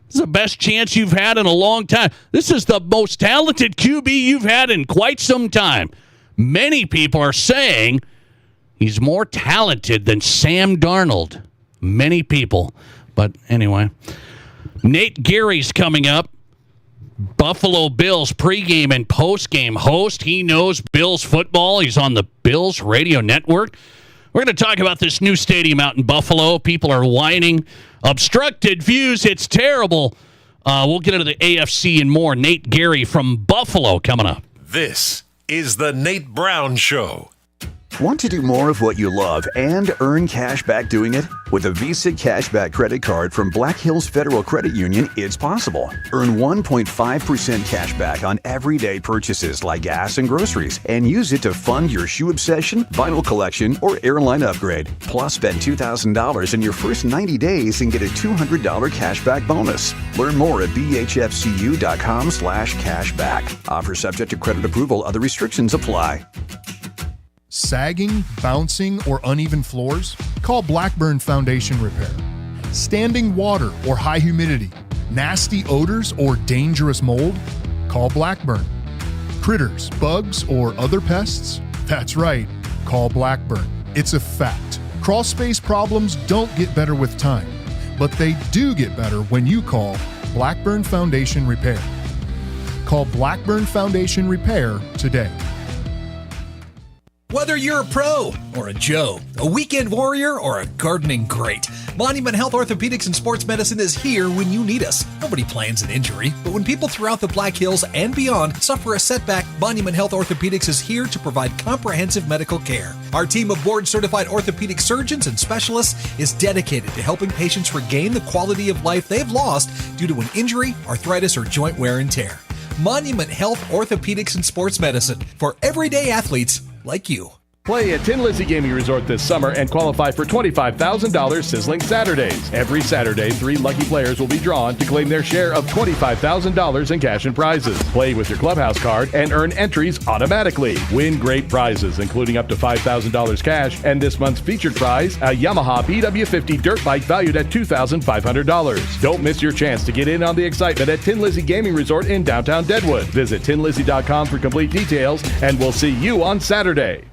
This is the best chance you've had in a long time. This is the most talented QB you've had in quite some time. Many people are saying he's more talented than Sam Darnold. Many people. But anyway, Nate Geary's coming up. Buffalo Bills pregame and postgame host. He knows Bills football. He's on the Bills radio network. We're going to talk about this new stadium out in Buffalo. People are whining. Obstructed views. It's terrible. We'll get into the AFC and more. Nate Geary from Buffalo coming up. This is the Nate Brown Show. Want to do more of what you love and earn cash back doing it? With a Visa Cashback Credit Card from Black Hills Federal Credit Union, it's possible. Earn 1.5% cash back on everyday purchases like gas and groceries, and use it to fund your shoe obsession, vinyl collection, or airline upgrade. Plus, spend $2,000 in your first 90 days and get a $200 cashback bonus. Learn more at bhfcu.com/cashback. Offer subject to credit approval. Other restrictions apply. Sagging, bouncing, or uneven floors? Call Blackburn Foundation Repair. Standing water or high humidity? Nasty odors or dangerous mold? Call Blackburn. Critters, bugs, or other pests? That's right, call Blackburn. It's a fact. Crawl space problems don't get better with time, but they do get better when you call Blackburn Foundation Repair. Call Blackburn Foundation Repair today. Whether you're a pro or a Joe, a weekend warrior or a gardening great, Monument Health Orthopedics and Sports Medicine is here when you need us. Nobody plans an injury, but when people throughout the Black Hills and beyond suffer a setback, Monument Health Orthopedics is here to provide comprehensive medical care. Our team of board-certified orthopedic surgeons and specialists is dedicated to helping patients regain the quality of life they've lost due to an injury, arthritis, or joint wear and tear. Monument Health Orthopedics and Sports Medicine for everyday athletes like you. Play at Tin Lizzy Gaming Resort this summer and qualify for $25,000 Sizzling Saturdays. Every Saturday, 3 lucky players will be drawn to claim their share of $25,000 in cash and prizes. Play with your Clubhouse card and earn entries automatically. Win great prizes, including up to $5,000 cash, and this month's featured prize, a Yamaha BW50 dirt bike valued at $2,500. Don't miss your chance to get in on the excitement at Tin Lizzy Gaming Resort in downtown Deadwood. Visit tinlizzy.com for complete details, and we'll see you on Saturday.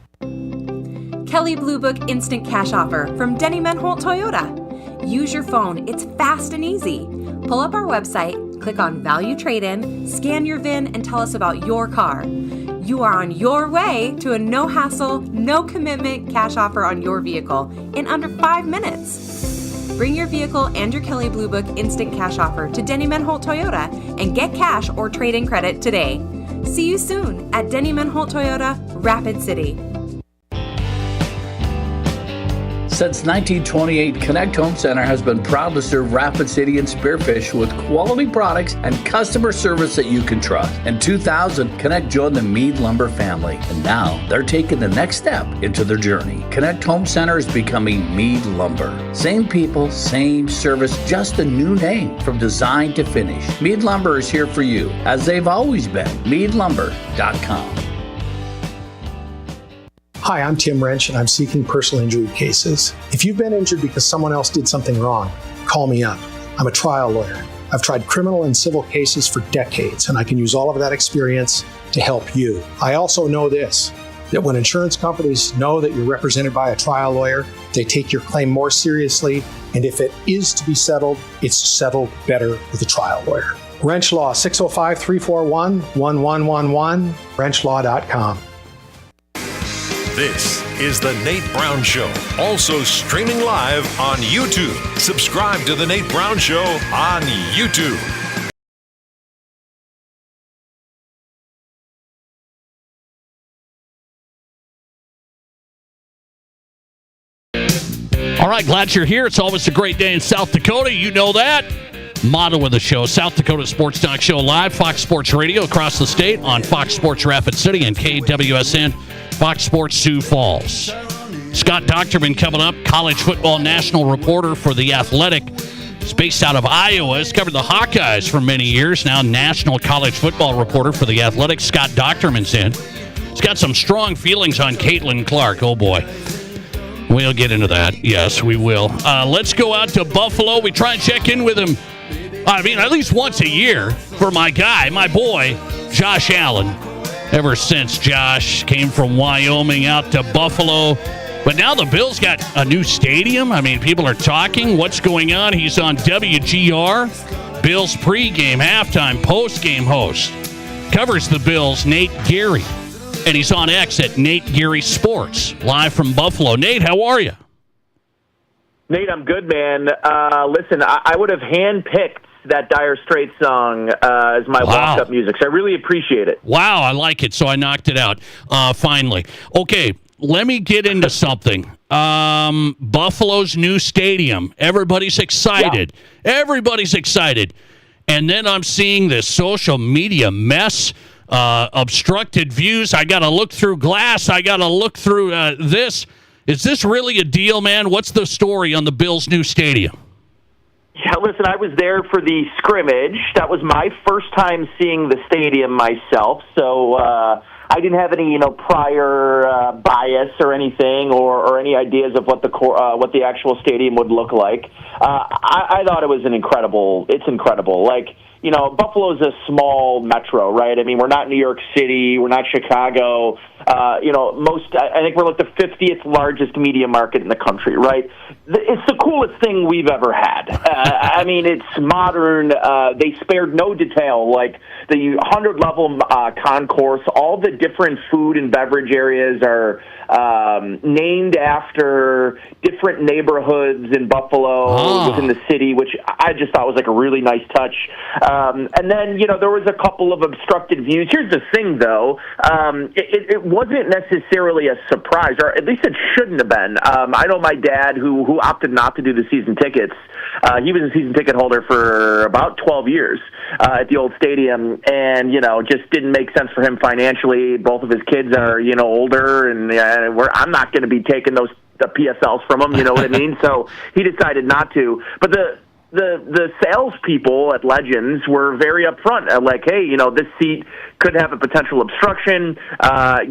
Kelley Blue Book Instant Cash Offer from Denny Menholt Toyota. Use your phone. It's fast and easy. Pull up our website, click on Value Trade-In, scan your VIN, and tell us about your car. You are on your way to a no-hassle, no-commitment cash offer on your vehicle in under 5 minutes. Bring your vehicle and your Kelley Blue Book Instant Cash Offer to Denny Menholt Toyota and get cash or trade-in credit today. See you soon at Denny Menholt Toyota, Rapid City. Since 1928, Connect Home Center has been proud to serve Rapid City and Spearfish with quality products and customer service that you can trust. In 2000, Connect joined the Mead Lumber family, and now they're taking the next step into their journey. Connect Home Center is becoming Mead Lumber. Same people, same service, just a new name from design to finish. Mead Lumber is here for you, as they've always been. MeadLumber.com. Hi, I'm Tim Wrench, and I'm seeking personal injury cases. If you've been injured because someone else did something wrong, call me up. I'm a trial lawyer. I've tried criminal and civil cases for decades, and I can use all of that experience to help you. I also know this, that when insurance companies know that you're represented by a trial lawyer, they take your claim more seriously, and if it is to be settled, it's settled better with a trial lawyer. Wrench Law, 605-341-1111, wrenchlaw.com. This is The Nate Brown Show, also streaming live on YouTube. Subscribe to The Nate Brown Show on YouTube. All right, glad you're here. It's always a great day in South Dakota. You know that. Motto of the show, South Dakota Sports Talk Show live, Fox Sports Radio across the state on Fox Sports Rapid City and KWSN, Fox Sports Sioux Falls. Scott Docterman coming up, college football national reporter for The Athletic. He's based out of Iowa. He's covered the Hawkeyes for many years. Now national college football reporter for The Athletic. Scott Docterman's in. He's got some strong feelings on Caitlin Clark. Oh, boy. We'll get into that. Yes, we will. Let's go out to Buffalo. We try and check in with him, I mean, at least once a year for my guy, my boy, Josh Allen. Ever since Josh came from Wyoming out to Buffalo. But now the Bills got a new stadium. I mean, people are talking. What's going on? He's on WGR, Bills pregame, halftime, postgame host. Covers the Bills, Nate Geary. And he's on X at Nate Geary Sports, live from Buffalo. Nate, how are you? Nate, I'm good, man. Listen, I would have handpicked that Dire Straits song as my walk-up music, so I really appreciate it. Wow, I like it, so I knocked it out finally. Okay, let me get into something. Buffalo's new stadium. Everybody's excited. Yeah. Everybody's excited. And then I'm seeing this social media mess, obstructed views. I got to look through glass. I got to look through this. Is this really a deal, man? What's the story on the Bills' new stadium? Yeah, listen, I was there for the scrimmage. That was my first time seeing the stadium myself, so I didn't have any, prior bias or anything, or any ideas of what what the actual stadium would look like. I thought it was incredible. It's incredible. Like, Buffalo's a small metro, right? I mean, we're not New York City, we're not Chicago. I think we're like the 50th largest media market in the country, right? It's the coolest thing we've ever had. I mean, it's modern. They spared no detail, like the 100-level concourse. All the different food and beverage areas are named after different neighborhoods in Buffalo within the city, which I just thought was like a really nice touch. And then, there was a couple of obstructed views. Here's the thing, though. It wasn't necessarily a surprise, or at least it shouldn't have been. I know my dad, who opted not to do the season tickets. He was a season ticket holder for about 12 years at the old stadium, and, just didn't make sense for him financially. Both of his kids are, older, and I'm not going to be taking the PSLs from him, you know what I mean? So he decided not to. But the salespeople at Legends were very upfront, like, hey, this seat could have a potential obstruction,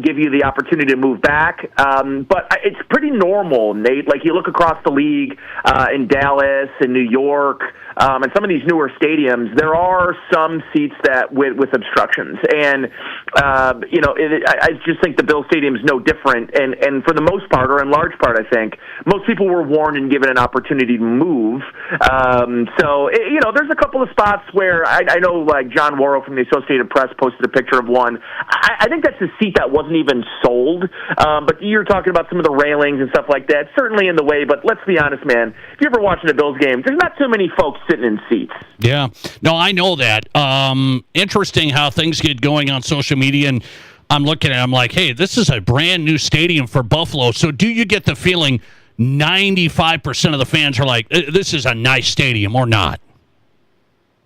give you the opportunity to move back. But it's pretty normal, Nate. Like, you look across the league in Dallas and New York and some of these newer stadiums, there are some seats that with obstructions. And, I just think the Bill Stadium is no different. And for the most part, or in large part, I think, most people were warned and given an opportunity to move. There's a couple of spots where I know, like, John Worrell from the Associated Press posted a picture of one. I think that's a seat that wasn't even sold. But you're talking about some of the railings and stuff like that. Certainly in the way, but let's be honest, man. If you're ever watching a Bills game, there's not too many folks sitting in seats. Yeah. No, I know that. Interesting how things get going on social media, and I'm looking at it, I'm like, hey, this is a brand new stadium for Buffalo. So do you get the feeling 95% of the fans are like, this is a nice stadium, or not?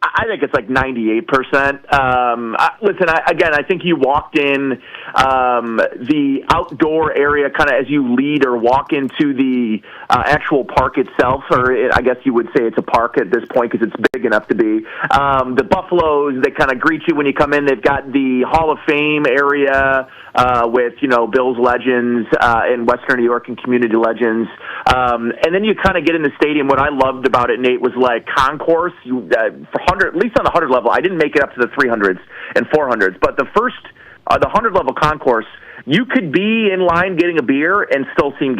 I think it's like 98%. I think you walked in the outdoor area kind of as you lead or walk into the actual park itself, or I guess you would say it's a park at this point because it's big enough to be. The Buffaloes, they kind of greet you when you come in. They've got the Hall of Fame area with, Bills legends in Western New York and community legends. And then you kind of get in the stadium. What I loved about it, Nate, was like concourse. At least on the 100 level, I didn't make it up to the 300s and 400s, but the 100 level concourse, you could be in line getting a beer and still see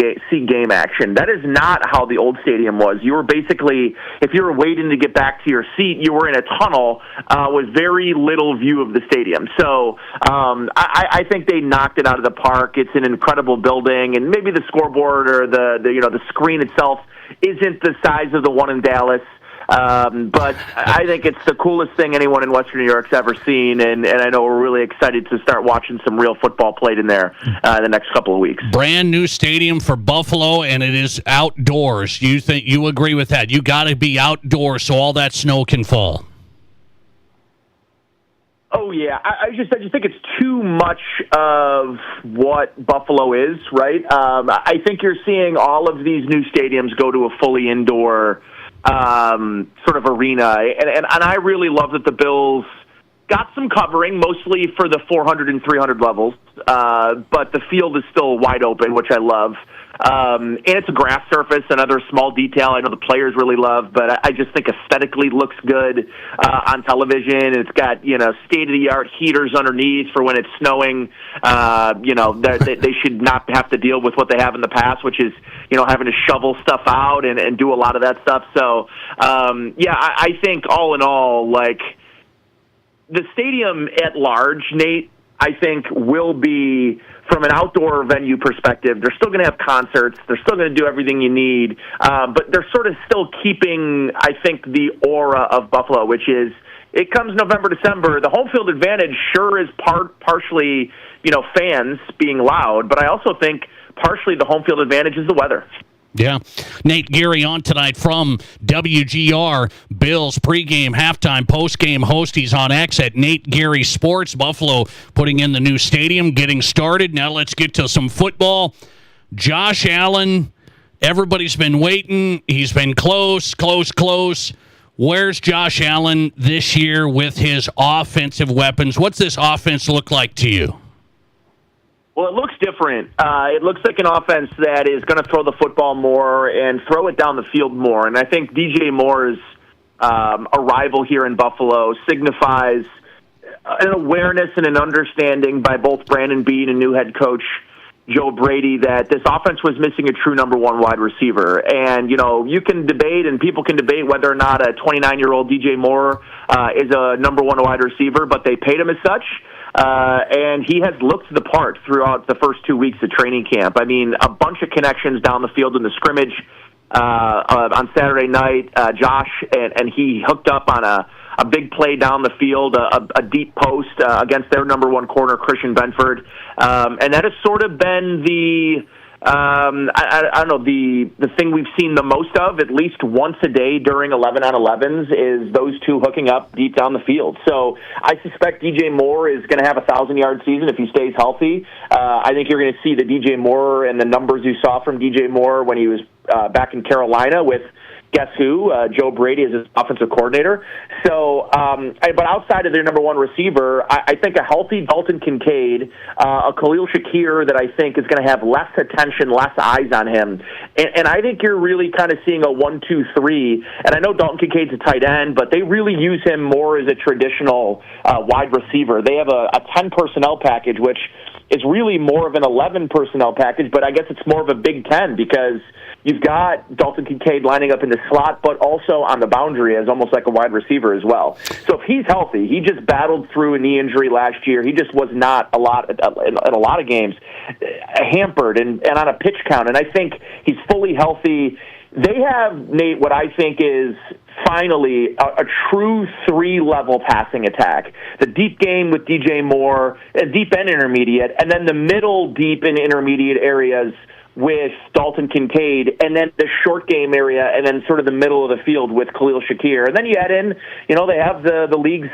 game action. That is not how the old stadium was. You were basically, if you were waiting to get back to your seat, you were in a tunnel with very little view of the stadium. So I think they knocked it out of the park. It's an incredible building, and maybe the scoreboard or the screen itself isn't the size of the one in Dallas. But I think it's the coolest thing anyone in Western New York's ever seen, and I know we're really excited to start watching some real football played in there the next couple of weeks. Brand new stadium for Buffalo, and it is outdoors. You agree with that? You got to be outdoors so all that snow can fall. Oh, yeah. I just think it's too much of what Buffalo is, right? I think you're seeing all of these new stadiums go to a fully indoor sort of arena. And I really love that the Bills got some covering, mostly for the 400 and 300 levels, but the field is still wide open, which I love. And it's a grass surface, another small detail I know the players really love, but I just think aesthetically looks good on television. It's got, state-of-the-art heaters underneath for when it's snowing. They should not have to deal with what they have in the past, which is, having to shovel stuff out and do a lot of that stuff. So, I think all in all, like, the stadium at large, Nate, I think will be, from an outdoor venue perspective, they're still going to have concerts. They're still going to do everything you need. But they're sort of still keeping, I think, the aura of Buffalo, which is, it comes November, December. The home field advantage sure is partially, fans being loud. But I also think partially the home field advantage is the weather. Yeah. Nate Geary on tonight from WGR, Bills pregame, halftime, postgame host. He's on X at Nate Geary Sports. Buffalo putting in the new stadium, getting started. Now let's get to some football. Josh Allen, everybody's been waiting. He's been close. Where's Josh Allen this year with his offensive weapons? What's this offense look like to you? Well, it looks different. It looks like an offense that is going to throw the football more and throw it down the field more. And I think DJ Moore's arrival here in Buffalo signifies an awareness and an understanding by both Brandon Beane and new head coach Joe Brady that this offense was missing a true number one wide receiver. And, you can debate and people can debate whether or not a 29-year-old DJ Moore is a number one wide receiver, but they paid him as such. And he has looked the part throughout the first 2 weeks of training camp. I mean, a bunch of connections down the field in the scrimmage on Saturday night. Josh and he hooked up on a big play down the field, a deep post against their number one corner, Christian Benford. And that has sort of been the thing we've seen the most of, at least once a day during 11-on-11s, is those two hooking up deep down the field. So I suspect DJ Moore is going to have a 1,000-yard season if he stays healthy. I think you're going to see the DJ Moore and the numbers you saw from DJ Moore when he was back in Carolina with guess who? Joe Brady is his offensive coordinator. So, but outside of their number one receiver, I think a healthy Dalton Kincaid, a Khalil Shakir that I think is going to have less attention, less eyes on him. And I think you're really kind of seeing a 1-2-3. And I know Dalton Kincaid's a tight end, but they really use him more as a traditional wide receiver. They have a 10 personnel package, which is really more of an 11 personnel package, but I guess it's more of a Big Ten because you've got Dalton Kincaid lining up in the slot, but also on the boundary as almost like a wide receiver as well. So if he's healthy, he just battled through a knee injury last year. He just was not in a lot of games hampered and on a pitch count. And I think he's fully healthy. They have, Nate, what I think is finally a true three-level passing attack. The deep game with DJ Moore, deep and intermediate, and then the middle, deep, and intermediate areas with Dalton Kincaid, and then the short game area, and then sort of the middle of the field with Khalil Shakir. And then you add in, they have the league's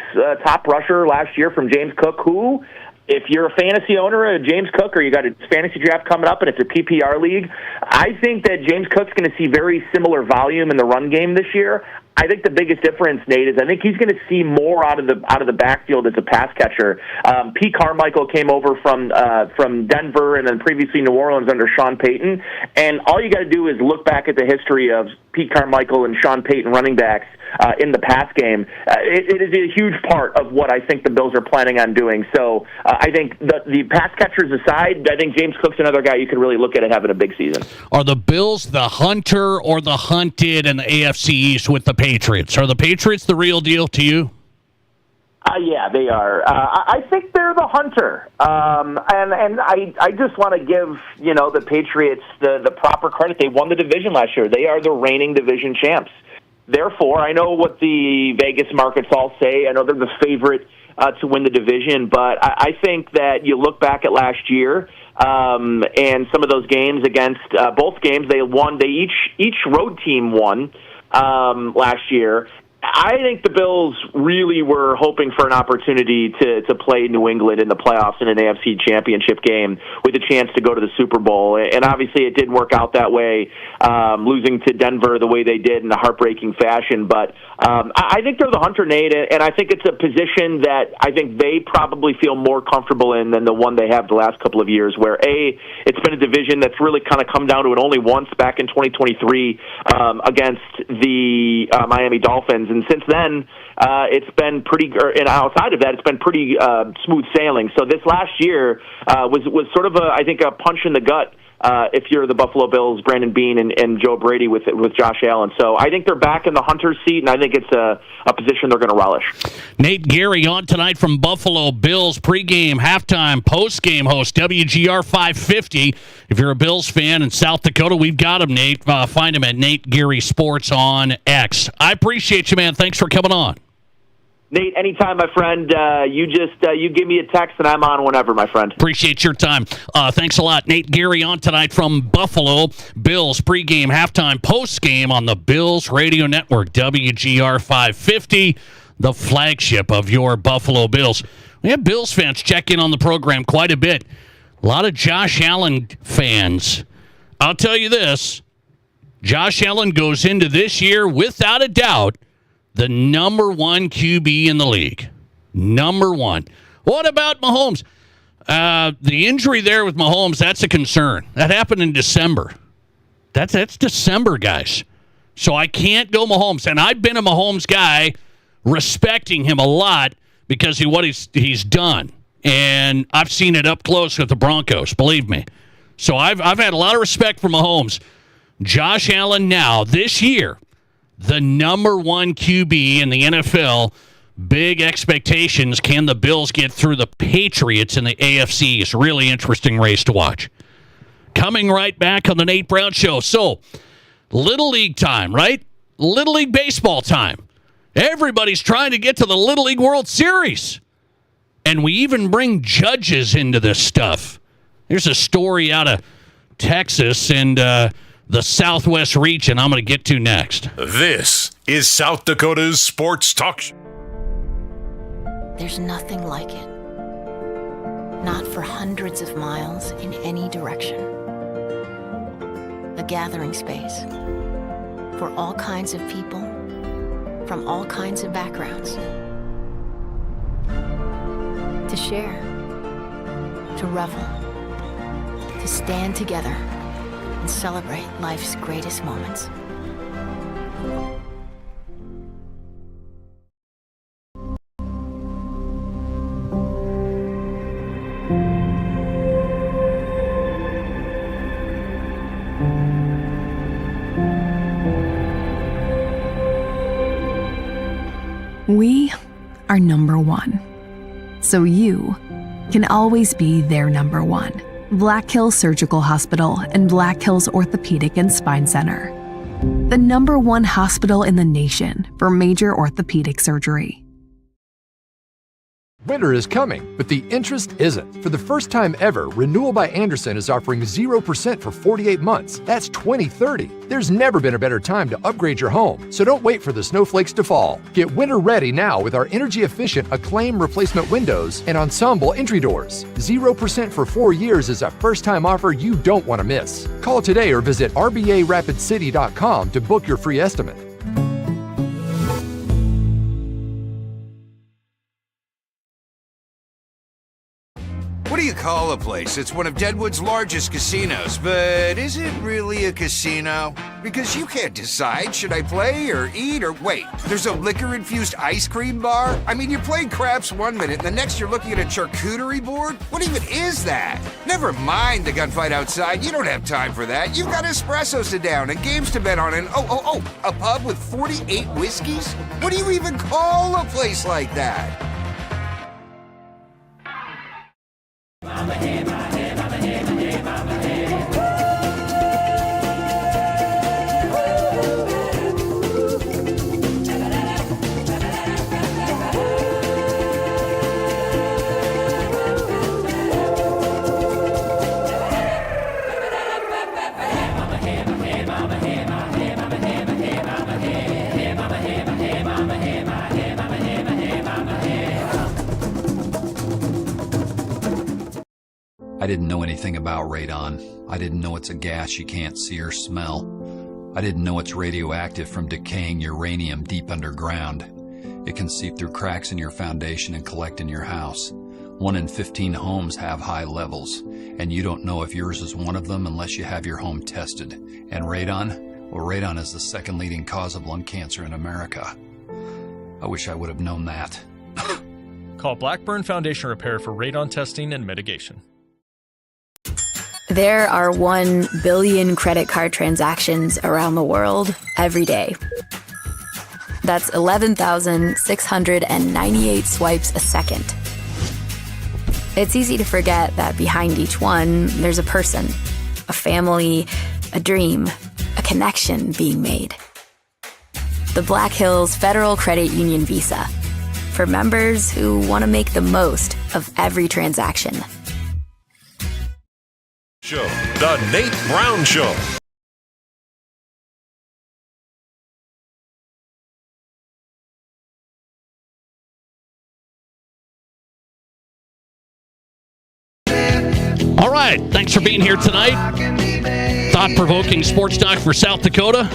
top rusher last year from James Cook, who, if you're a fantasy owner of James Cook or you got a fantasy draft coming up and it's a PPR league, I think that James Cook's going to see very similar volume in the run game this year. I think the biggest difference, Nate, is I think he's going to see more out of the backfield as a pass catcher. Pete Carmichael came over from Denver and then previously New Orleans under Sean Payton, and all you got to do is look back at the history of Pete Carmichael and Sean Payton running backs in the pass game. It is a huge part of what I think the Bills are planning on doing. So I think the pass catchers aside, I think James Cook's another guy you can really look at having a big season. Are the Bills the hunter or the hunted in the AFC East with the Patriots? Are the Patriots the real deal to you? Yeah, they are. I think they're the hunter, and I just want to give the Patriots the proper credit. They won the division last year. They are the reigning division champs. Therefore, I know what the Vegas markets all say. I know they're the favorite to win the division, but I think that you look back at last year and some of those games against both games they won. They each road team won last year. I think the Bills really were hoping for an opportunity to play New England in the playoffs in an AFC championship game with a chance to go to the Super Bowl. And obviously it didn't work out that way, losing to Denver the way they did in a heartbreaking fashion. But I think they're the hunter, Nate, and I think it's a position that I think they probably feel more comfortable in than the one they have the last couple of years, where, it's been a division that's really kind of come down to it only once back in 2023 against the Miami Dolphins. And since then, it's been pretty, and outside of that, it's been pretty smooth sailing. So this last year was sort of I think a punch in the gut if you're the Buffalo Bills, Brandon Beane and Joe Brady with Josh Allen. So I think they're back in the hunter's seat, and I think it's a position they're going to relish. Nate Geary on tonight from Buffalo Bills pregame, halftime, postgame host, WGR 550. If you're a Bills fan in South Dakota, we've got him, Nate. Find him at Nate Geary Sports on X. I appreciate you, man. Thanks for coming on. Nate, anytime, my friend. You give me a text, and I'm on whenever, my friend. Appreciate your time. Thanks a lot. Nate Geary on tonight from Buffalo Bills pregame, halftime, postgame on the Bills Radio Network, WGR 550, the flagship of your Buffalo Bills. We have Bills fans check in on the program quite a bit. A lot of Josh Allen fans. I'll tell you this. Josh Allen goes into this year, without a doubt, the number one QB in the league. Number one. What about Mahomes? The injury there with Mahomes, that's a concern. That happened in December. That's December, guys. So I can't go Mahomes. And I've been a Mahomes guy, respecting him a lot because of what he's done. And I've seen it up close with the Broncos, believe me. So I've had a lot of respect for Mahomes. Josh Allen now, this year, the number one QB in the NFL. Big expectations. Can the Bills get through the Patriots in the AFC? It's a really interesting race to watch. Coming right back on the Nate Brown Show. So, Little League time, right? Little League baseball time. Everybody's trying to get to the Little League World Series. And we even bring judges into this stuff. Here's a story out of Texas and the Southwest region I'm going to get to next. This is South Dakota's Sports Talk Show. There's nothing like it. Not for hundreds of miles in any direction. A gathering space for all kinds of people from all kinds of backgrounds. To share, to revel, to stand together and celebrate life's greatest moments. We are number one. So you can always be their number one. Black Hills Surgical Hospital and Black Hills Orthopedic and Spine Center. The number one hospital in the nation for major orthopedic surgery. Winter is coming, but the interest isn't. For the first time ever, Renewal by Anderson is offering 0% for 48 months. That's 2030. There's never been a better time to upgrade your home, so don't wait for the snowflakes to fall. Get winter ready now with our energy-efficient Acclaim replacement windows and Ensemble entry doors. 0% for 4 years is a first-time offer you don't want to miss. Call today or visit rbarapidcity.com to book your free estimate. What do you call a place? It's one of Deadwood's largest casinos, but is it really a casino? Because you can't decide, should I play or eat or wait, there's a liquor-infused ice cream bar? I mean, you're playing craps 1 minute and the next you're looking at a charcuterie board? What even is that? Never mind the gunfight outside, you don't have time for that. You've got espressos to down and games to bet on and a pub with 48 whiskeys? What do you even call a place like that? I didn't know anything about radon. I didn't know it's a gas you can't see or smell. I didn't know it's radioactive from decaying uranium deep underground. It can seep through cracks in your foundation and collect in your house. 1 in 15 homes have high levels, and you don't know if yours is one of them unless you have your home tested. And radon? Well, radon is the second leading cause of lung cancer in America. I wish I would have known that. Call Blackburn Foundation Repair for radon testing and mitigation. There are 1 billion credit card transactions around the world every day. That's 11,698 swipes a second. It's easy to forget that behind each one, there's a person, a family, a dream, a connection being made. The Black Hills Federal Credit Union Visa, for members who want to make the most of every transaction. Show, The Nate Brown Show. All right, thanks for being here tonight. Thought-provoking sports talk for South Dakota.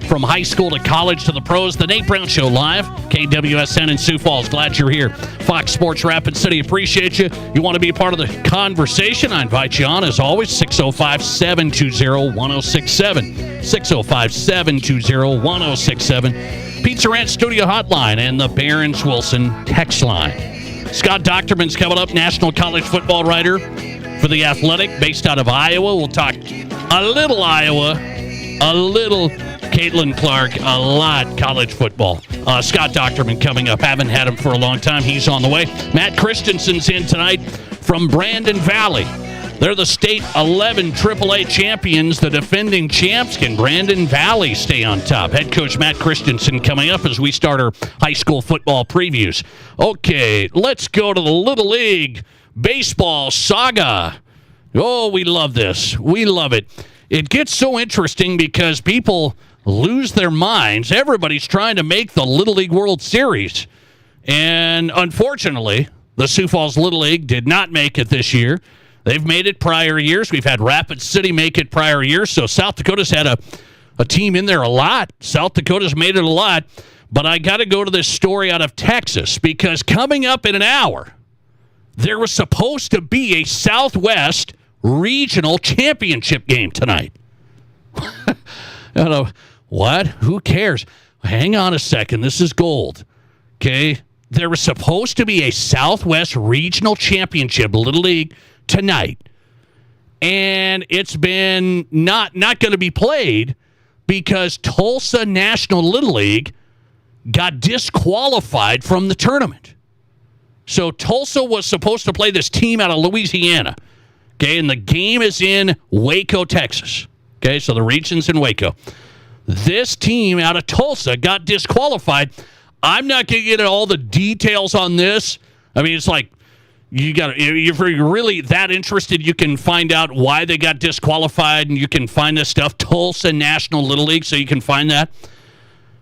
from high school to college to the pros. The Nate Brown Show live, KWSN in Sioux Falls. Glad you're here. Fox Sports Rapid City, appreciate you. You want to be a part of the conversation? I invite you on, as always, 605-720-1067. 605-720-1067. Pizza Ranch Studio Hotline and the Barron's Wilson text line. Scott Docterman's coming up, national college football writer for The Athletic, based out of Iowa. We'll talk a little Iowa, a little Caitlin Clark, a lot college football. Scott Docterman coming up. Haven't had him for a long time. He's on the way. Matt Christensen's in tonight from Brandon Valley. They're the state 11 AAA champions, the defending champs. Can Brandon Valley stay on top? Head coach Matt Christensen coming up as we start our high school football previews. Okay, let's go to the Little League baseball saga. Oh, we love this. We love it. It gets so interesting because people lose their minds. Everybody's trying to make the Little League World Series. And unfortunately, the Sioux Falls Little League did not make it this year. They've made it prior years. We've had Rapid City make it prior years. So South Dakota's had a team in there a lot. South Dakota's made it a lot. But I got to go to this story out of Texas because coming up in an hour, there was supposed to be a Southwest Regional Championship game tonight. What? Who cares? Hang on a second. This is gold. Okay? There was supposed to be a Southwest Regional Championship Little League tonight. And it's been not going to be played because Tulsa National Little League got disqualified from the tournament. So Tulsa was supposed to play this team out of Louisiana. Okay, and the game is in Waco, Texas. Okay, so the region's in Waco. This team out of Tulsa got disqualified. I'm not going to get into all the details on this. I mean, it's like, if you're really that interested, you can find out why they got disqualified, and you can find this stuff, Tulsa National Little League, so you can find that.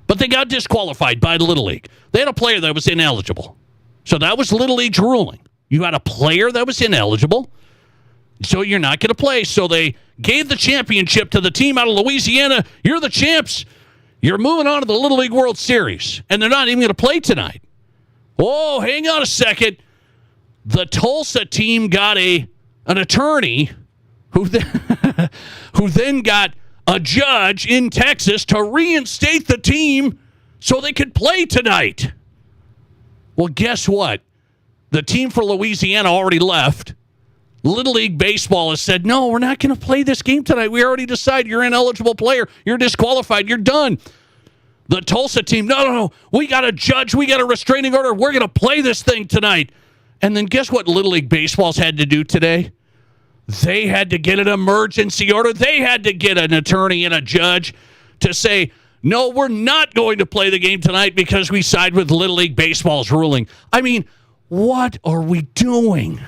But they got disqualified by the Little League. They had a player that was ineligible. So that was Little League's ruling. You had a player that was ineligible, so you're not going to play. So they gave the championship to the team out of Louisiana. You're the champs. You're moving on to the Little League World Series, and they're not even going to play tonight. Oh, hang on a second. The Tulsa team got an attorney who then got a judge in Texas to reinstate the team so they could play tonight. Well, guess what? The team for Louisiana already left. Little League Baseball has said, no, we're not going to play this game tonight. We already decided you're an ineligible player. You're disqualified. You're done. The Tulsa team, no. We got a judge. We got a restraining order. We're going to play this thing tonight. And then guess what Little League Baseball's had to do today? They had to get an emergency order. They had to get an attorney and a judge to say, no, we're not going to play the game tonight because we side with Little League Baseball's ruling. I mean, what are we doing?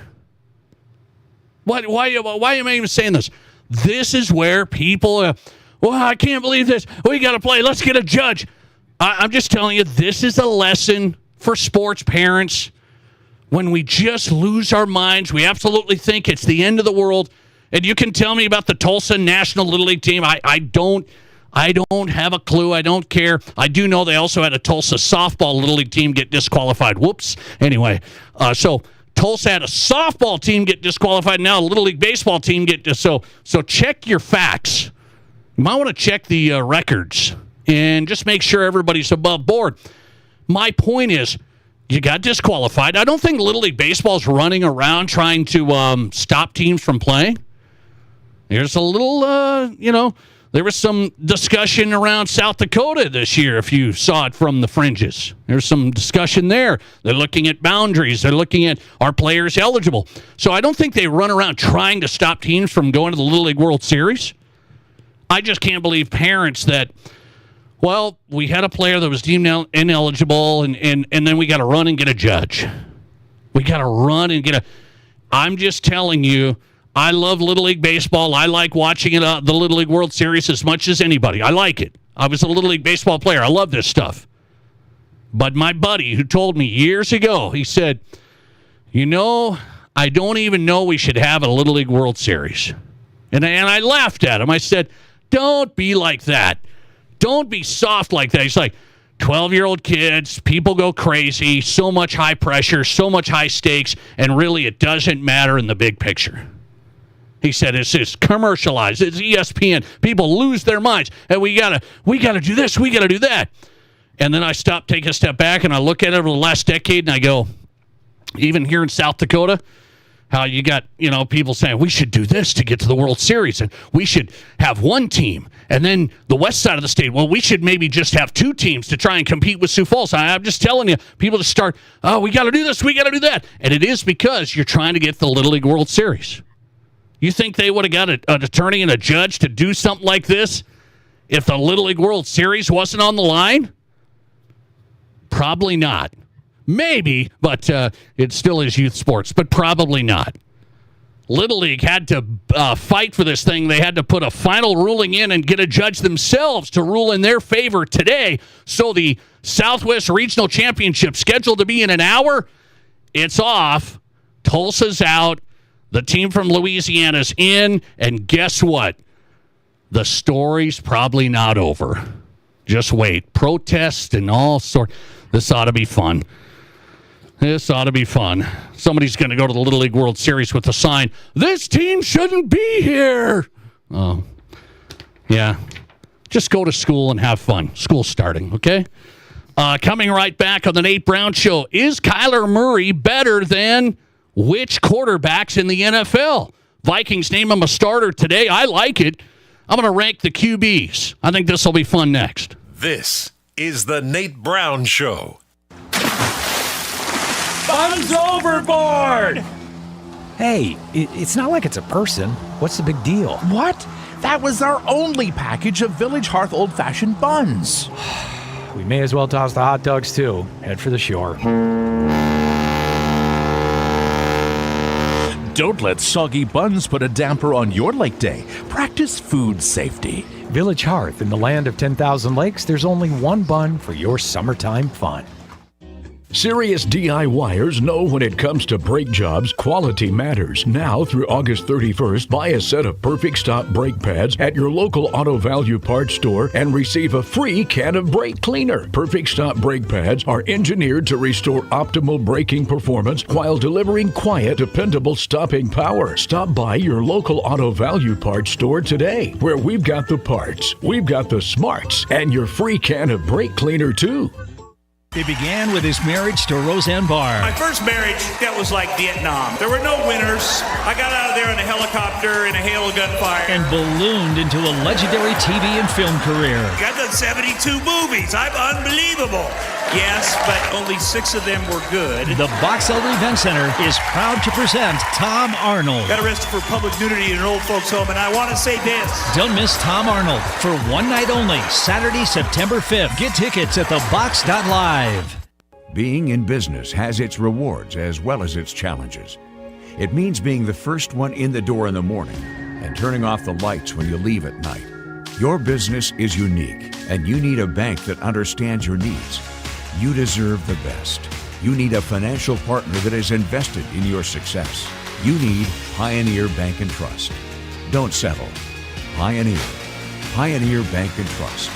Why am I even saying this? This is where people, I can't believe this. We got to play. Let's get a judge. I'm just telling you, this is a lesson for sports parents. When we just lose our minds, we absolutely think it's the end of the world. And you can tell me about the Tulsa National Little League team. I don't have a clue. I don't care. I do know they also had a Tulsa softball Little League team get disqualified. Whoops. Anyway, so Tulsa had a softball team get disqualified. Now a Little League baseball team get so check your facts. You might want to check the records and just make sure everybody's above board. My point is, you got disqualified. I don't think Little League Baseball's running around trying to stop teams from playing. There's a little, there was some discussion around South Dakota this year, if you saw it from the fringes. There's some discussion there. They're looking at boundaries. They're looking at, are players eligible? So I don't think they run around trying to stop teams from going to the Little League World Series. I just can't believe parents that, well, we had a player that was deemed ineligible, and then we got to run and get a judge. We got to run and get a... I'm just telling you, I love Little League Baseball. I like watching it, the Little League World Series as much as anybody. I like it. I was a Little League Baseball player. I love this stuff. But my buddy who told me years ago, he said, I don't even know we should have a Little League World Series. And I laughed at him. I said, don't be like that. Don't be soft like that. He's like, 12-year-old kids, people go crazy, so much high pressure, so much high stakes, and really it doesn't matter in the big picture. He said it's commercialized. It's ESPN. People lose their minds. And we gotta do this, we gotta do that. And then I stop, take a step back, and I look at it over the last decade, and I go, even here in South Dakota, how you got, people saying we should do this to get to the World Series, and we should have one team. And then the west side of the state, well, we should maybe just have two teams to try and compete with Sioux Falls. I'm just telling you, people just start, we got to do this, we got to do that. And it is because you're trying to get the Little League World Series. You think they would have got an attorney and a judge to do something like this if the Little League World Series wasn't on the line? Probably not. Maybe, but it still is youth sports, but probably not. Little League had to fight for this thing. They had to put a final ruling in and get a judge themselves to rule in their favor today. So the Southwest Regional Championship, scheduled to be in an hour, it's off. Tulsa's out. The team from Louisiana's in. And guess what? The story's probably not over. Just wait. Protests and all sorts. This ought to be fun. This ought to be fun. Somebody's going to go to the Little League World Series with a sign, "This team shouldn't be here." Oh, yeah. Just go to school and have fun. School's starting, okay? Coming right back on the Nate Brown Show. Is Kyler Murray better than which quarterbacks in the NFL? Vikings name him a starter today. I like it. I'm going to rank the QBs. I think this will be fun next. This is the Nate Brown Show. Fun's overboard! Hey, it's not like it's a person. What's the big deal? What? That was our only package of Village Hearth old-fashioned buns. We may as well toss the hot dogs, too. Head for the shore. Don't let soggy buns put a damper on your lake day. Practice food safety. Village Hearth, in the land of 10,000 lakes, there's only one bun for your summertime fun. Serious DIYers know when it comes to brake jobs, quality matters. Now through August 31st, buy a set of Perfect Stop brake pads at your local Auto Value Parts store and receive a free can of brake cleaner. Perfect Stop brake pads are engineered to restore optimal braking performance while delivering quiet, dependable stopping power. Stop by your local Auto Value Parts store today, where we've got the parts, we've got the smarts, and your free can of brake cleaner too. It began with his marriage to Roseanne Barr. My first marriage, that was like Vietnam. There were no winners. I got out of there in a helicopter in a hail of gunfire. And ballooned into a legendary TV and film career. I've done 72 movies. I'm unbelievable. Yes, but only 6 of them were good. The Box Elder Event Center is proud to present Tom Arnold. Got arrested for public nudity in an old folks home, and I want to say this. Don't miss Tom Arnold for one night only, Saturday, September 5th. Get tickets at thebox.live. Being in business has its rewards as well as its challenges. It means being the first one in the door in the morning and turning off the lights when you leave at night. Your business is unique, and you need a bank that understands your needs. You deserve the best. You need a financial partner that is invested in your success. You need Pioneer Bank and Trust. Don't settle. Pioneer. Pioneer Bank and Trust.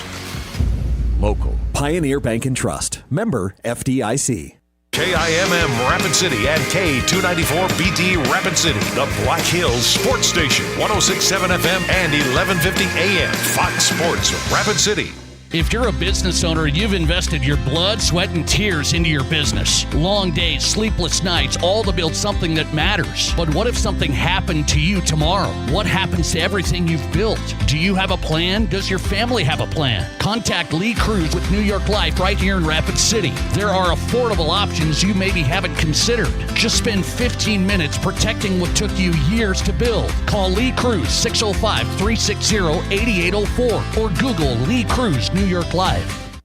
Local. Pioneer Bank and Trust. Member FDIC. KIMM Rapid City and K294BT Rapid City. The Black Hills Sports Station. 106.7 FM and 1150 AM. Fox Sports Rapid City. If you're a business owner, you've invested your blood, sweat, and tears into your business. Long days, sleepless nights, all to build something that matters. But what if something happened to you tomorrow? What happens to everything you've built? Do you have a plan? Does your family have a plan? Contact Lee Cruz with New York Life right here in Rapid City. There are affordable options you maybe haven't considered. Just spend 15 minutes protecting what took you years to build. Call Lee Cruz, 605-360-8804, or Google Lee Cruz New York Live.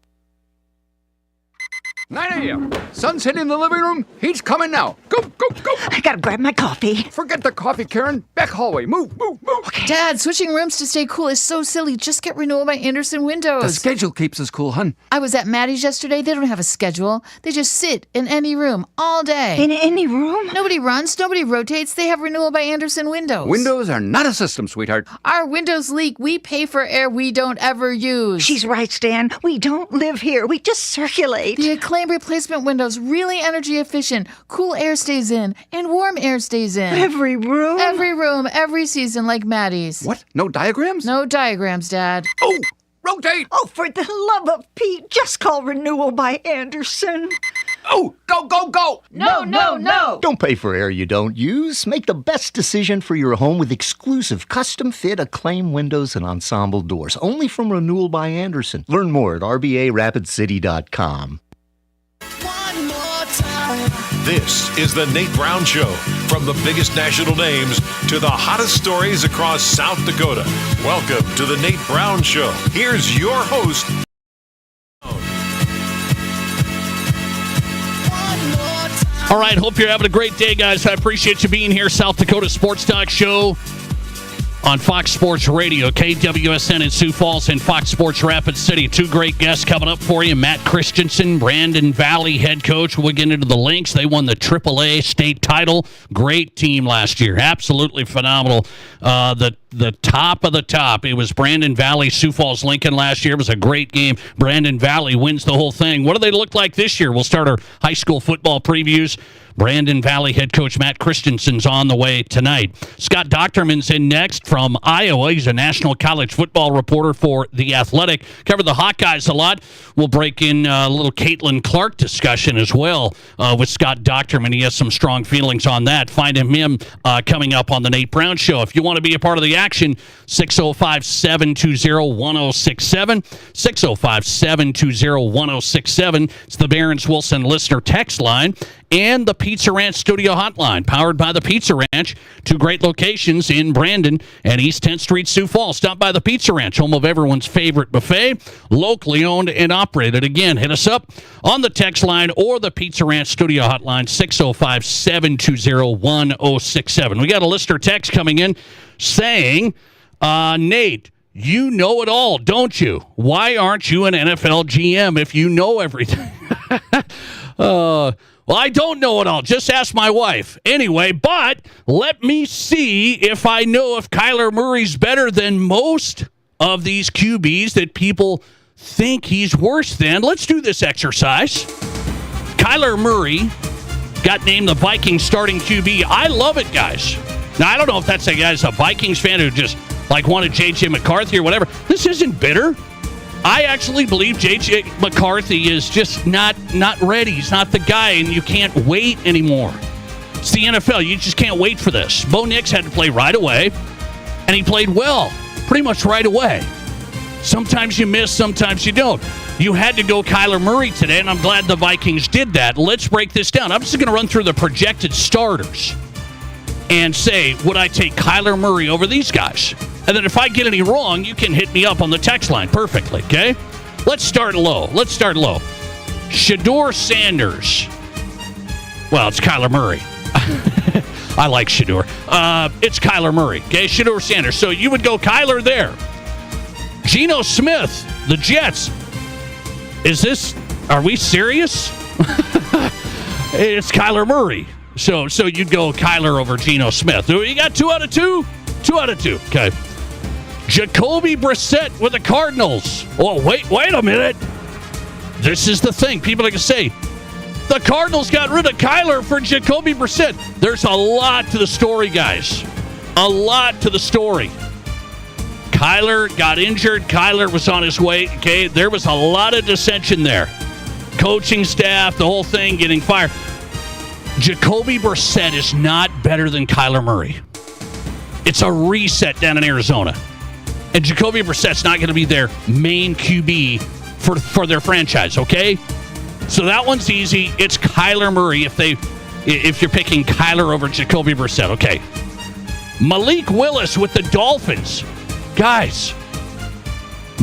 9 a.m. Sun's hitting the living room. He's coming now. Go, go, go. I gotta grab my coffee. Forget the coffee, Karen. Back hallway. Move, move, move. Okay. Dad, switching rooms to stay cool is so silly. Just get Renewal by Andersen windows. The schedule keeps us cool, hun. I was at Maddie's yesterday. They don't have a schedule. They just sit in any room all day. In any room? Nobody runs. Nobody rotates. They have Renewal by Andersen windows. Windows are not a system, sweetheart. Our windows leak. We pay for air we don't ever use. She's right, Stan. We don't live here. We just circulate. The Acclaim replacement windows, really energy efficient. Cool air stays in and warm air stays in. Every room? Every room, every season, like Maddie's. What? No diagrams? No diagrams, Dad. Oh, rotate! Oh, for the love of Pete, just call Renewal by Andersen. Oh, go, go, go! No, no, no! Don't pay for air you don't use. Make the best decision for your home with exclusive custom-fit Acclaim windows and ensemble doors. Only from Renewal by Andersen. Learn more at rbarapidcity.com. This is the Nate Brown Show. From the biggest national names to the hottest stories across South Dakota. Welcome to the Nate Brown Show. Here's your host. All right, hope you're having a great day, guys. I appreciate you being here. South Dakota Sports Talk Show on Fox Sports Radio, KWSN in Sioux Falls and Fox Sports Rapid City. Two great guests coming up for you. Matt Christensen, Brandon Valley head coach. We'll get into the Lynx. They won the AAA state title. Great team last year. Absolutely phenomenal. The top of the top. It was Brandon Valley, Sioux Falls, Lincoln last year. It was a great game. Brandon Valley wins the whole thing. What do they look like this year? We'll start our high school football previews. Brandon Valley head coach Matt Christensen's on the way tonight. Scott Docterman's in next from Iowa. He's a national college football reporter for The Athletic. Covered the Hawkeyes a lot. We'll break in a little Caitlin Clark discussion as well with Scott Docterman. He has some strong feelings on that. Find him coming up on the Nate Brown Show. If you want to be a part of the action, 605-720-1067. 605-720-1067. It's the Barron's Wilson listener text line and the Pizza Ranch studio hotline, powered by the Pizza Ranch. Two great locations in Brandon and East 10th Street, Sioux Falls. Stop by the Pizza Ranch, home of everyone's favorite buffet, locally owned and operated. Again, hit us up on the text line or the Pizza Ranch studio hotline, 605-720-1067. We got a listener text coming in saying, Nate, you know it all, don't you? Why aren't you an NFL GM if you know everything? Well, I don't know it all. Just ask my wife. Anyway, but let me see if I know if Kyler Murray's better than most of these QBs that people think he's worse than. Let's do this exercise. Kyler Murray got named the Vikings starting QB. I love it, guys. Now, I don't know if that's a guy's a Vikings fan who just wanted J.J. McCarthy or whatever. This isn't bitter. I actually believe J.J. McCarthy is just not ready. He's not the guy, and you can't wait anymore. It's the NFL. You just can't wait for this. Bo Nix had to play right away, and he played well pretty much right away. Sometimes you miss, sometimes you don't. You had to go Kyler Murray today, and I'm glad the Vikings did that. Let's break this down. I'm just going to run through the projected starters and say, would I take Kyler Murray over these guys? And then if I get any wrong, you can hit me up on the text line perfectly, okay? Let's start low. Shedeur Sanders. Well, it's Kyler Murray. I like Shedeur. It's Kyler Murray, okay? Shedeur Sanders. So you would go Kyler there. Geno Smith, the Jets. Are we serious? It's Kyler Murray. So you'd go Kyler over Geno Smith. You got 2 out of 2? 2 out of 2. Okay. Jacoby Brissett with the Cardinals. Oh, wait a minute. This is the thing. People are going to say, the Cardinals got rid of Kyler for Jacoby Brissett. There's a lot to the story, guys. A lot to the story. Kyler got injured. Kyler was on his way. Okay, there was a lot of dissension there. Coaching staff, the whole thing, getting fired. Jacoby Brissett is not better than Kyler Murray. It's a reset down in Arizona. And Jacoby Brissett's not going to be their main QB for their franchise, okay? So that one's easy. It's Kyler Murray if you're picking Kyler over Jacoby Brissett, okay? Malik Willis with the Dolphins. Guys,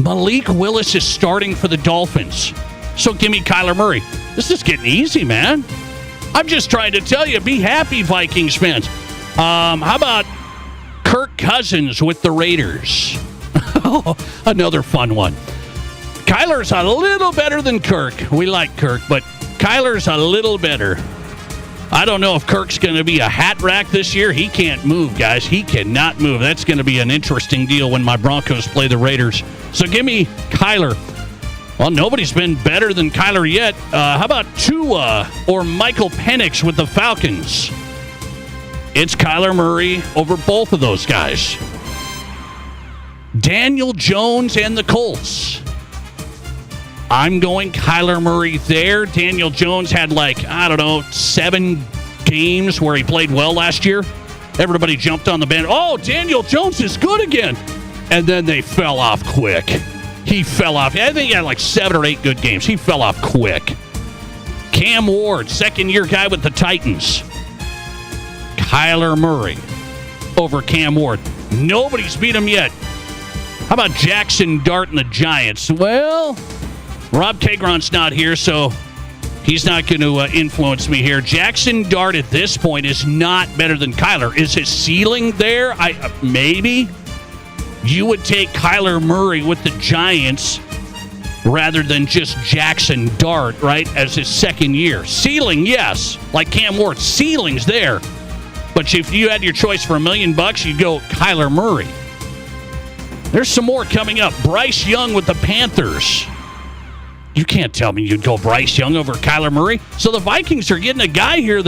Malik Willis is starting for the Dolphins. So give me Kyler Murray. This is getting easy, man. I'm just trying to tell you, be happy, Vikings fans. How about Kirk Cousins with the Raiders? Another fun one. Kyler's a little better than Kirk. We like Kirk, but Kyler's a little better. I don't know if Kirk's going to be a hat rack this year. He can't move, guys. He cannot move. That's going to be an interesting deal when my Broncos play the Raiders. So give me Kyler. Well, nobody's been better than Kyler yet. How about Tua or Michael Penix with the Falcons? It's Kyler Murray over both of those guys. Daniel Jones and the Colts. I'm going Kyler Murray there. Daniel Jones had 7 games where he played well last year. Everybody jumped on the band. Oh, Daniel Jones is good again. And then they fell off quick. He fell off. I think he had 7 or 8 good games. He fell off quick. Cam Ward, second-year guy with the Titans. Kyler Murray over Cam Ward. Nobody's beat him yet. How about Jackson Dart and the Giants? Well, Rob Kagron's not here, so he's not going to influence me here. Jackson Dart at this point is not better than Kyler. Is his ceiling there? Maybe. You would take Kyler Murray with the Giants rather than just Jackson Dart, right, as his second year. Ceiling, yes, like Cam Ward. Ceiling's there. But if you had your choice for $1 million, you'd go Kyler Murray. There's some more coming up. Bryce Young with the Panthers. You can't tell me you'd go Bryce Young over Kyler Murray. So the Vikings are getting a guy here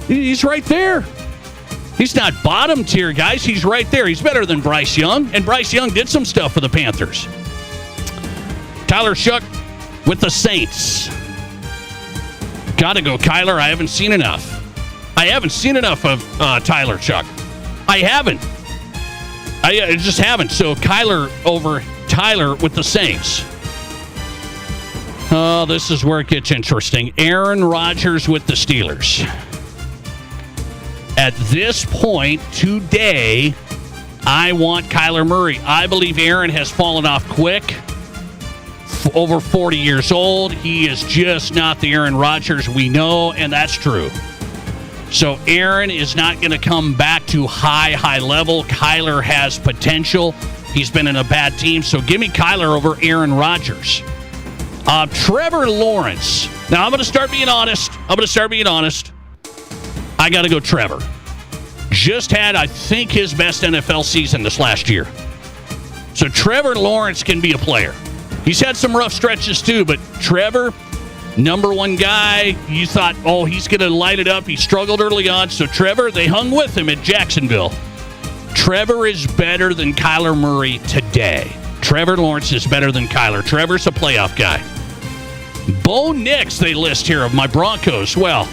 he's right there. He's not bottom tier, guys. He's right there. He's better than Bryce Young. And Bryce Young did some stuff for the Panthers. Tyler Shough with the Saints. Got to go Kyler. I haven't seen enough. I haven't seen enough of Tyler Shough. I haven't. I just haven't. So Kyler over Tyler with the Saints. Oh, this is where it gets interesting. Aaron Rodgers with the Steelers. At this point today, I want Kyler Murray. I believe Aaron has fallen off quick. Over 40 years old. He is just not the Aaron Rodgers we know, and that's true. So Aaron is not going to come back to high level. Kyler has potential. He's been in a bad team, so give me Kyler over Aaron Rodgers. Trevor Lawrence. Now, I'm going to start being honest. I got to go Trevor. Just had, I think, his best NFL season this last year. So Trevor Lawrence can be a player. He's had some rough stretches too, but Trevor, number one guy, you thought, oh, he's going to light it up. He struggled early on. So Trevor, they hung with him at Jacksonville. Trevor is better than Kyler Murray today. Trevor Lawrence is better than Kyler. Trevor's a playoff guy. Bo Nix, they list here, of my Broncos. Well,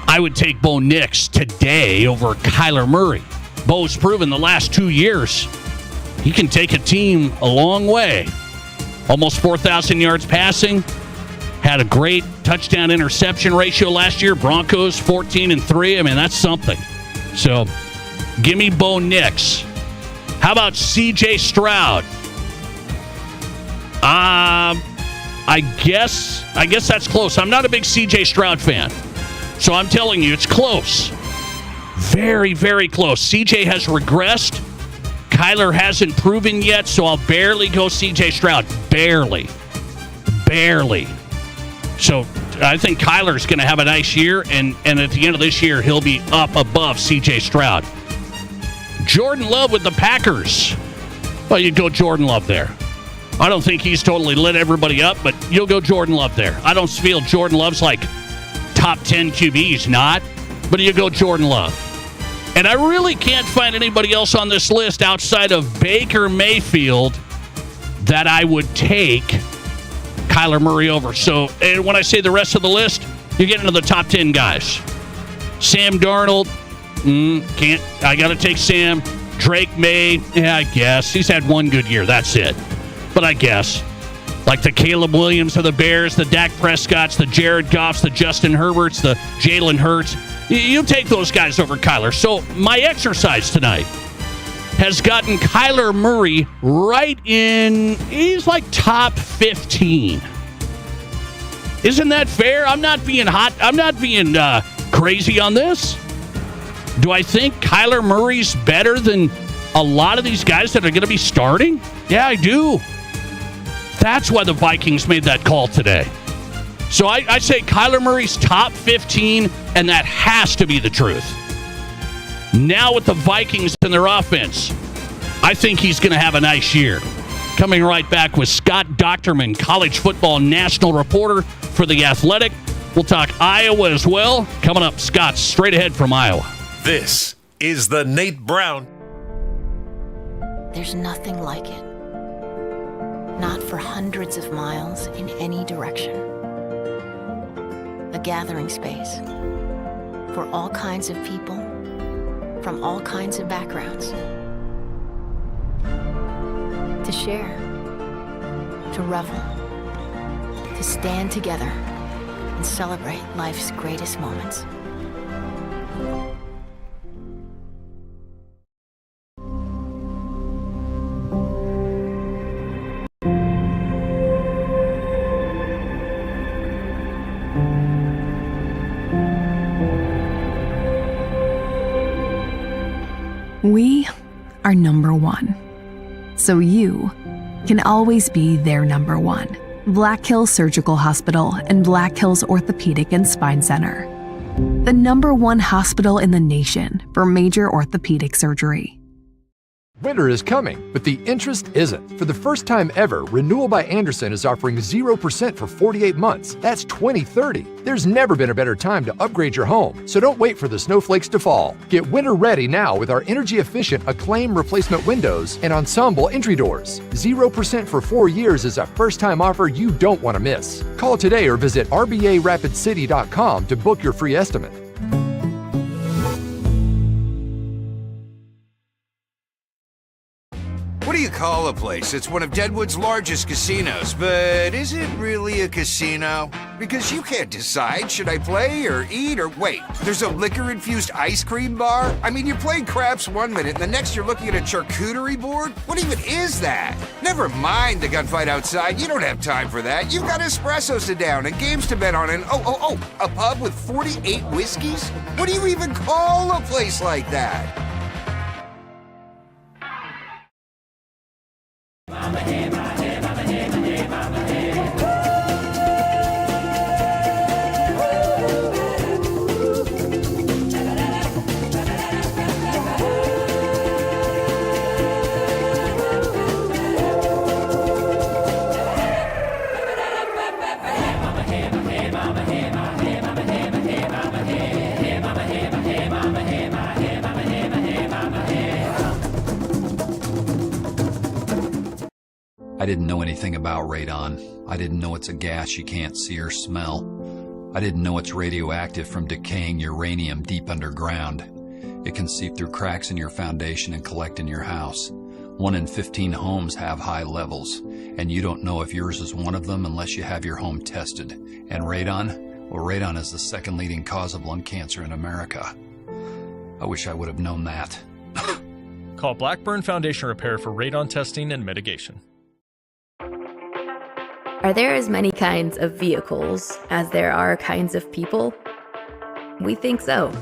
I would take Bo Nix today over Kyler Murray. Bo's proven the last 2 years he can take a team a long way. Almost 4,000 yards passing. Had a great touchdown-interception ratio last year. Broncos 14-3. I mean, that's something. So, give me Bo Nix. How about C.J. Stroud? I guess that's close. I'm not a big C.J. Stroud fan. So I'm telling you, it's close. Very, very close. C.J. has regressed. Kyler hasn't proven yet, so I'll barely go C.J. Stroud. Barely. So I think Kyler's going to have a nice year, and at the end of this year, he'll be up above C.J. Stroud. Jordan Love with the Packers. Well, you'd go Jordan Love there. I don't think he's totally lit everybody up, but you'll go Jordan Love there. I don't feel Jordan Love's like top 10 QB. He's not, but you go Jordan Love. And I really can't find anybody else on this list outside of Baker Mayfield that I would take Kyler Murray over. So, and when I say the rest of the list, you're getting to the top 10 guys. Sam Darnold, can't. I got to take Sam. Drake May, yeah, I guess. He's had one good year. That's it. But I guess. Like the Caleb Williams of the Bears, the Dak Prescotts, the Jared Goffs, the Justin Herberts, the Jalen Hurts. You take those guys over Kyler. So my exercise tonight has gotten Kyler Murray right in, he's like top 15. Isn't that fair? I'm not being hot. I'm not being crazy on this. Do I think Kyler Murray's better than a lot of these guys that are going to be starting? Yeah, I do. That's why the Vikings made that call today. So I say Kyler Murray's top 15, and that has to be the truth. Now with the Vikings and their offense, I think he's going to have a nice year. Coming right back with Scott Docterman, college football national reporter for The Athletic. We'll talk Iowa as well. Coming up, Scott, straight ahead from Iowa. This is the Nate Brown. There's nothing like it. Not for hundreds of miles in any direction. A gathering space for all kinds of people from all kinds of backgrounds. To share, to revel, to stand together and celebrate life's greatest moments. We are number one. So you can always be their number one. Black Hills Surgical Hospital and Black Hills Orthopedic and Spine Center. The number one hospital in the nation for major orthopedic surgery. Winter is coming, but the interest isn't. For the first time ever, Renewal by Andersen is offering 0% for 48 months. That's 2030. There's never been a better time to upgrade your home, so don't wait for the snowflakes to fall. Get winter ready now with our energy-efficient Acclaim replacement windows and Ensemble entry doors. 0% for 4 years is a first-time offer you don't want to miss. Call today or visit RBARapidCity.com to book your free estimate. What do you call a place that's one of Deadwood's largest casinos, but is it really a casino? Because you can't decide, should I play or eat or wait? There's a liquor-infused ice cream bar? I mean, you're playing craps 1 minute, and the next you're looking at a charcuterie board? What even is that? Never mind the gunfight outside, you don't have time for that. You've got espressos to down and games to bet on and a pub with 48 whiskeys? What do you even call a place like that? I didn't know anything about radon. I didn't know it's a gas you can't see or smell. I didn't know it's radioactive from decaying uranium deep underground. It can seep through cracks in your foundation and collect in your house. 1 in 15 homes have high levels, and you don't know if yours is one of them unless you have your home tested. And radon? Well, radon is the second leading cause of lung cancer in America. I wish I would have known that. Call Blackburn Foundation Repair for radon testing and mitigation. Are there as many kinds of vehicles as there are kinds of people? We think so.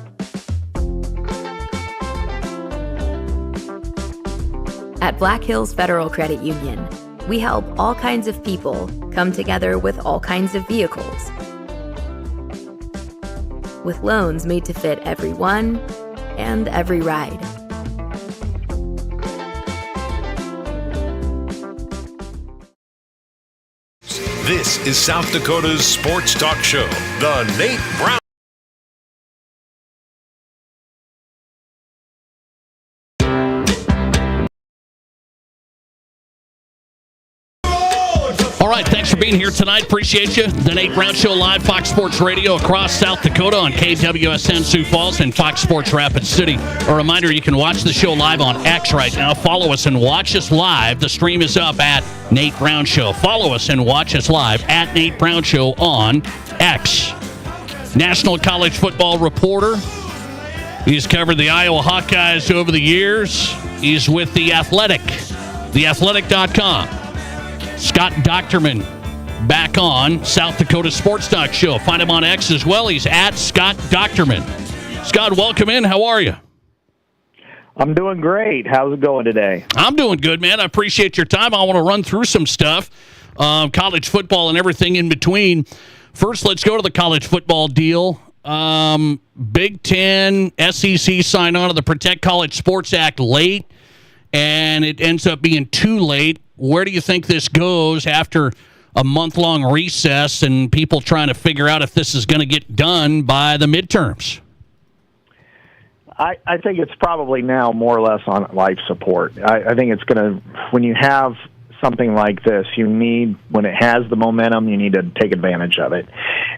At Black Hills Federal Credit Union, we help all kinds of people come together with all kinds of vehicles. With loans made to fit everyone and every ride. This is South Dakota's sports talk show, The Nate Brown. All right, thanks for being here tonight. Appreciate you. The Nate Brown Show live, Fox Sports Radio across South Dakota on KWSN Sioux Falls and Fox Sports Rapid City. A reminder, you can watch the show live on X right now. Follow us and watch us live. The stream is up at Nate Brown Show. Follow us and watch us live at Nate Brown Show on X. National college football reporter. He's covered the Iowa Hawkeyes over the years. He's with The Athletic, theathletic.com. Scott Docterman back on South Dakota Sports Talk Show. Find him on X as well. He's at Scott Docterman. Scott, welcome in. How are you? I'm doing great. How's it going today? I'm doing good, man. I appreciate your time. I want to run through some stuff, college football and everything in between. First, let's go to the college football deal. Big Ten, SEC sign on to the Protect College Sports Act late, and it ends up being too late. Where do you think this goes after a month-long recess and people trying to figure out if this is going to get done by the midterms? I think it's probably now more or less on life support. I think it's going to, when you have something like this, when it has the momentum, you need to take advantage of it.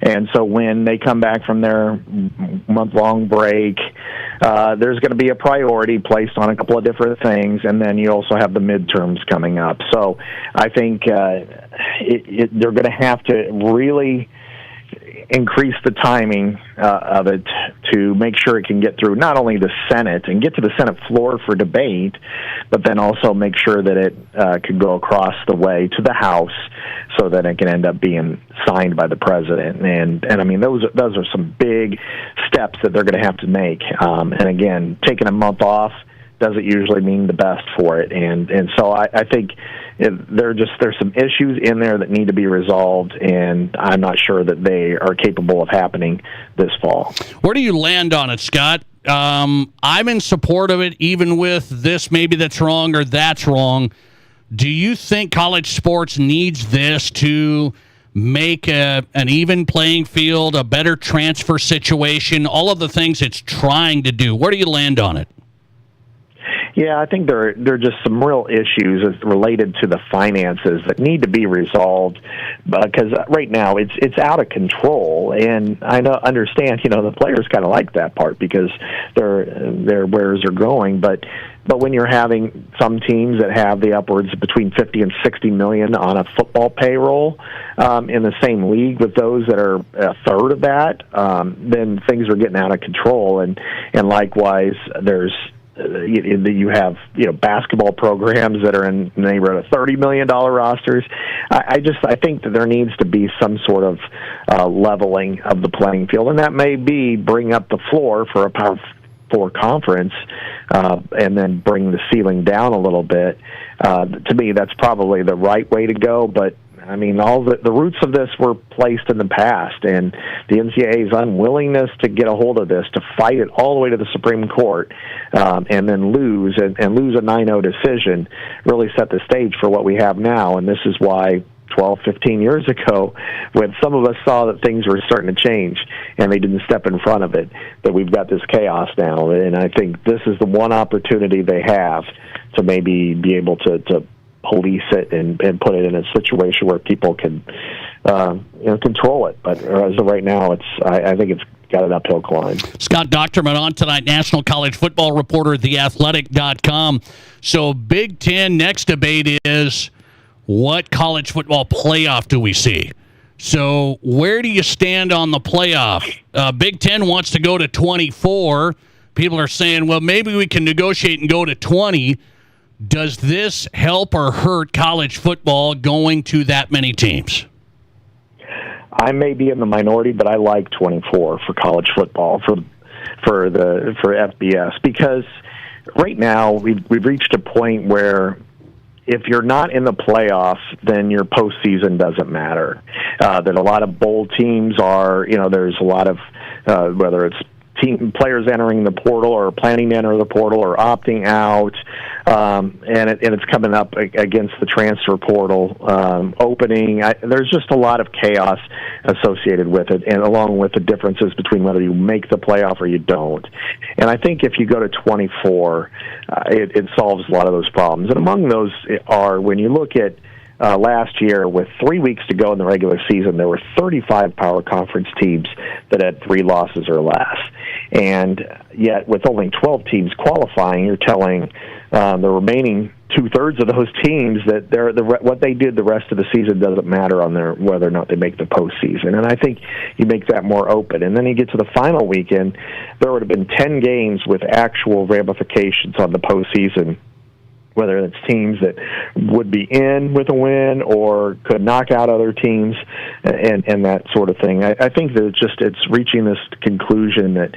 And so when they come back from their month-long break, there's going to be a priority placed on a couple of different things, and then you also have the midterms coming up. So I think they're going to have to really increase the timing of it to make sure it can get through not only the Senate and get to the Senate floor for debate, but then also make sure that it could go across the way to the House so that it can end up being signed by the president. And I mean, those are some big steps that they're going to have to make. And again, taking a month off doesn't usually mean the best for it. And so I think there's some issues in there that need to be resolved, and I'm not sure that they are capable of happening this fall. Where do you land on it, Scott? I'm in support of it, even with this maybe that's wrong or that's wrong. Do you think college sports needs this to make an even playing field, a better transfer situation, all of the things it's trying to do? Where do you land on it? Yeah, I think there are just some real issues related to the finances that need to be resolved, because right now it's out of control. And I understand, the players kind of like that part because their wares are going, but when you're having some teams that have the upwards between 50 and 60 million on a football payroll in the same league with those that are a third of that, then things are getting out of control. And likewise, you have basketball programs that are in the neighborhood of $30 million rosters. I think that there needs to be some sort of leveling of the playing field, and that may be bring up the floor for a Power 4 conference and then bring the ceiling down a little bit. To me, that's probably the right way to go, but I mean, all the roots of this were placed in the past, and the NCAA's unwillingness to get a hold of this, to fight it all the way to the Supreme Court, and then lose a 9-0 decision, really set the stage for what we have now. And this is why 12, 15 years ago, when some of us saw that things were starting to change and they didn't step in front of it, that we've got this chaos now. And I think this is the one opportunity they have to maybe be able to police it and put it in a situation where people can control it. But as of right now, I think it's got an uphill climb. Scott Docterman on tonight, national college football reporter at theathletic.com. So Big Ten, next debate is what college football playoff do we see? So where do you stand on the playoff? Big Ten wants to go to 24. People are saying, well, maybe we can negotiate and go to 20. Does this help or hurt college football going to that many teams? I may be in the minority, but I like 24 for college football for FBS, because right now we've reached a point where if you're not in the playoffs, then your postseason doesn't matter. That a lot of bowl teams are, there's a lot of whether it's players entering the portal or planning to enter the portal or opting out, and it's coming up against the transfer portal opening. There's just a lot of chaos associated with it, and along with the differences between whether you make the playoff or you don't. And I think if you go to 24, it solves a lot of those problems. And among those are, when you look at last year, with 3 weeks to go in the regular season, there were 35 power conference teams that had 3 losses or less. And yet, with only 12 teams qualifying, you're telling the remaining 2/3 of those teams that what they did the rest of the season doesn't matter on whether or not they make the postseason. And I think you make that more open. And then you get to the final weekend, there would have been 10 games with actual ramifications on the postseason whether it's teams that would be in with a win or could knock out other teams and that sort of thing. I think that it's reaching this conclusion that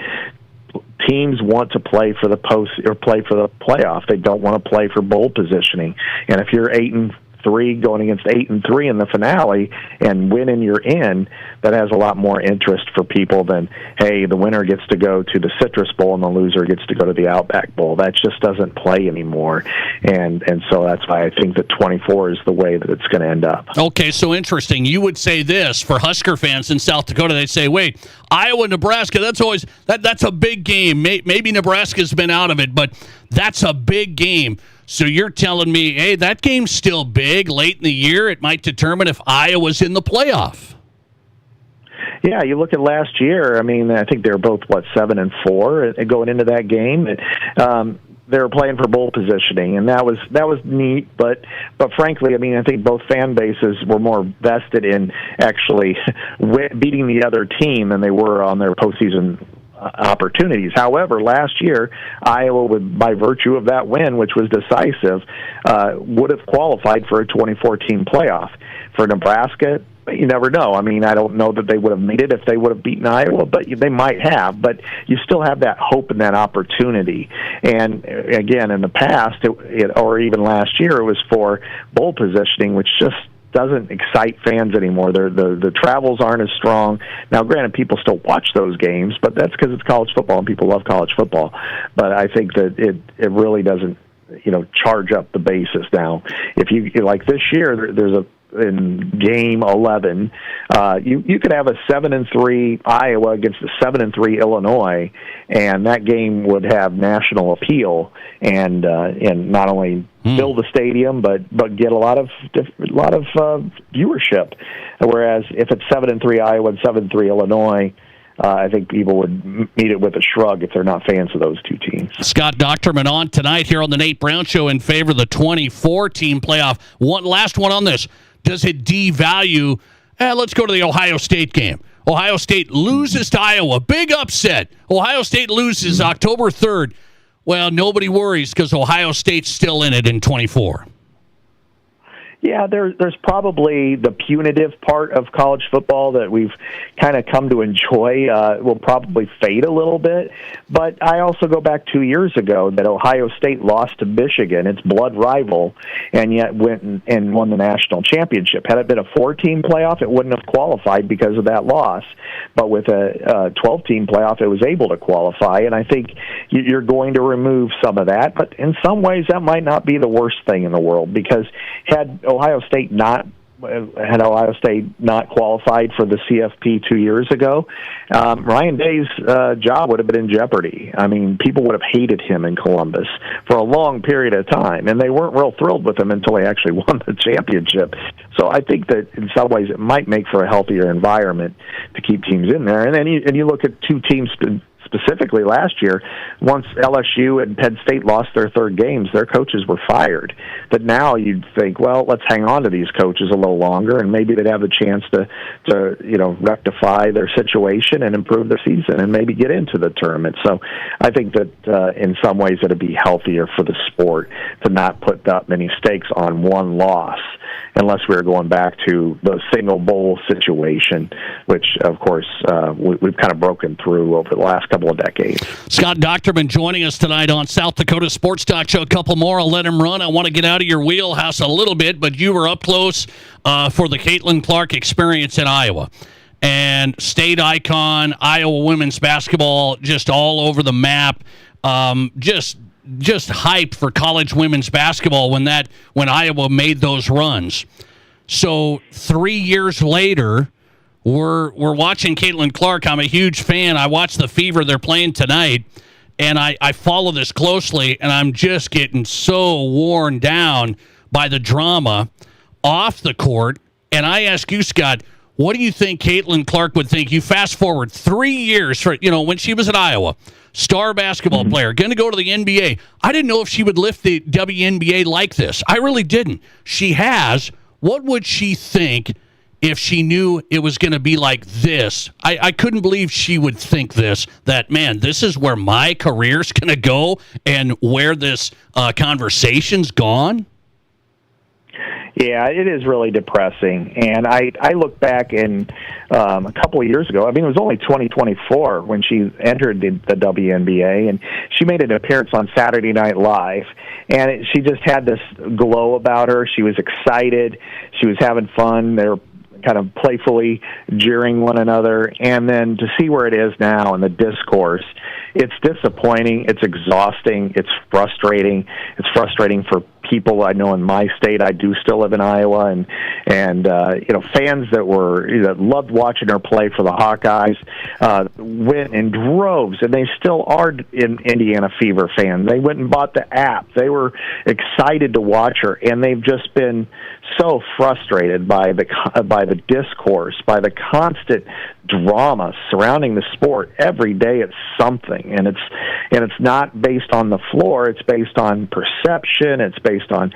teams want to play for the post or play for the playoff. They don't want to play for bowl positioning. And if you're 8-3 going against 8-3 in the finale and winning, you're in. That has a lot more interest for people than, hey, the winner gets to go to the Citrus Bowl and the loser gets to go to the Outback Bowl. That just doesn't play anymore. And so that's why I think that 24 is the way that it's going to end up. Okay, so interesting. You would say this for Husker fans in South Dakota. They'd say, wait, Iowa, Nebraska, that's a big game. Maybe Nebraska's been out of it, but that's a big game. So you're telling me, hey, that game's still big. Late in the year, it might determine if Iowa's in the playoff. Yeah, you look at last year. I mean, I think they were both 7-4 going into that game. They were playing for bowl positioning, and that was neat. But frankly, I mean, I think both fan bases were more vested in actually beating the other team than they were on their postseason opportunities. However, last year, Iowa would, by virtue of that win, which was decisive, would have qualified for a 2014 playoff. For Nebraska, you never know. I mean, I don't know that they would have made it if they would have beaten Iowa, but they might have. But you still have that hope and that opportunity. And again, in the past, or even last year, it was for bowl positioning, which just doesn't excite fans anymore. The travels aren't as strong. Now, granted, people still watch those games, but that's because it's college football and people love college football. But I think that it really doesn't, charge up the basis now. If you like this year, there's in game 11, you could have a 7-3 Iowa against a 7-3 Illinois, and that game would have national appeal and not only fill the stadium but get a lot of viewership. Whereas if it's 7-3 Iowa and 7-3 Illinois, I think people would meet it with a shrug if they're not fans of those two teams. Scott Docterman on tonight here on the Nate Brown Show in favor of the 24-team playoff. One last one on this. Does it devalue? Let's go to the Ohio State game. Ohio State loses to Iowa. Big upset. Ohio State loses October 3rd. Well, nobody worries because Ohio State's still in it in 24. Yeah, there's probably the punitive part of college football that we've kind of come to enjoy will probably fade a little bit. But I also go back 2 years ago that Ohio State lost to Michigan, its blood rival, and yet went and won the national championship. Had it been a 4-team playoff, it wouldn't have qualified because of that loss. But with a 12-team playoff, it was able to qualify. And I think you're going to remove some of that. But in some ways, that might not be the worst thing in the world, because had Ohio State not qualified for the CFP 2 years ago, Ryan Day's job would have been in jeopardy. I mean, people would have hated him in Columbus for a long period of time, and they weren't real thrilled with him until he actually won the championship. So I think that in some ways it might make for a healthier environment to keep teams in there. And then you look at two teams specifically last year, once LSU and Penn State lost their third games, their coaches were fired. But now you'd think, well, let's hang on to these coaches a little longer, and maybe they'd have a chance to rectify their situation and improve their season and maybe get into the tournament. So I think that in some ways it'd be healthier for the sport to not put that many stakes on one loss, unless we were going back to the single bowl situation, which, of course, we've kind of broken through over the last couple of decades. Scott Docterman joining us tonight on South Dakota Sports Talk Show. A couple more, I'll let him run. I want to get out of your wheelhouse a little bit, but you were up close for the Caitlin Clark experience in Iowa. And state icon, Iowa women's basketball, just all over the map. Just hyped for college women's basketball when Iowa made those runs. So 3 years later, we're watching Caitlin Clark. I'm a huge fan. I watched the Fever. They're playing tonight, and I follow this closely, and I'm just getting so worn down by the drama off the court. And I ask you, Scott, what do you think Caitlin Clark would think? You fast forward 3 years for when she was at Iowa. Star basketball player, going to go to the NBA. I didn't know if she would lift the WNBA like this. I really didn't. She has. What would she think if she knew it was going to be like this. I couldn't believe she would think this, that, man, this is where my career's going to go and where this conversation's gone. Yeah, it is really depressing. And I look back in a couple of years ago, I mean, it was only 2024 when she entered the WNBA, and she made an appearance on Saturday Night Live. And she just had this glow about her. She was excited. She was having fun. They were kind of playfully jeering one another. And then to see where it is now in the discourse, it's disappointing. It's exhausting. It's frustrating. It's frustrating for people I know in my state. I do still live in Iowa, and fans that loved watching her play for the Hawkeyes went in droves, and they still are in Indiana Fever fans. They went and bought the app. They were excited to watch her, and they've just been so frustrated by the discourse, by the constant drama surrounding the sport. Every day it's something, and it's not based on the floor. It's based on perception. It's based on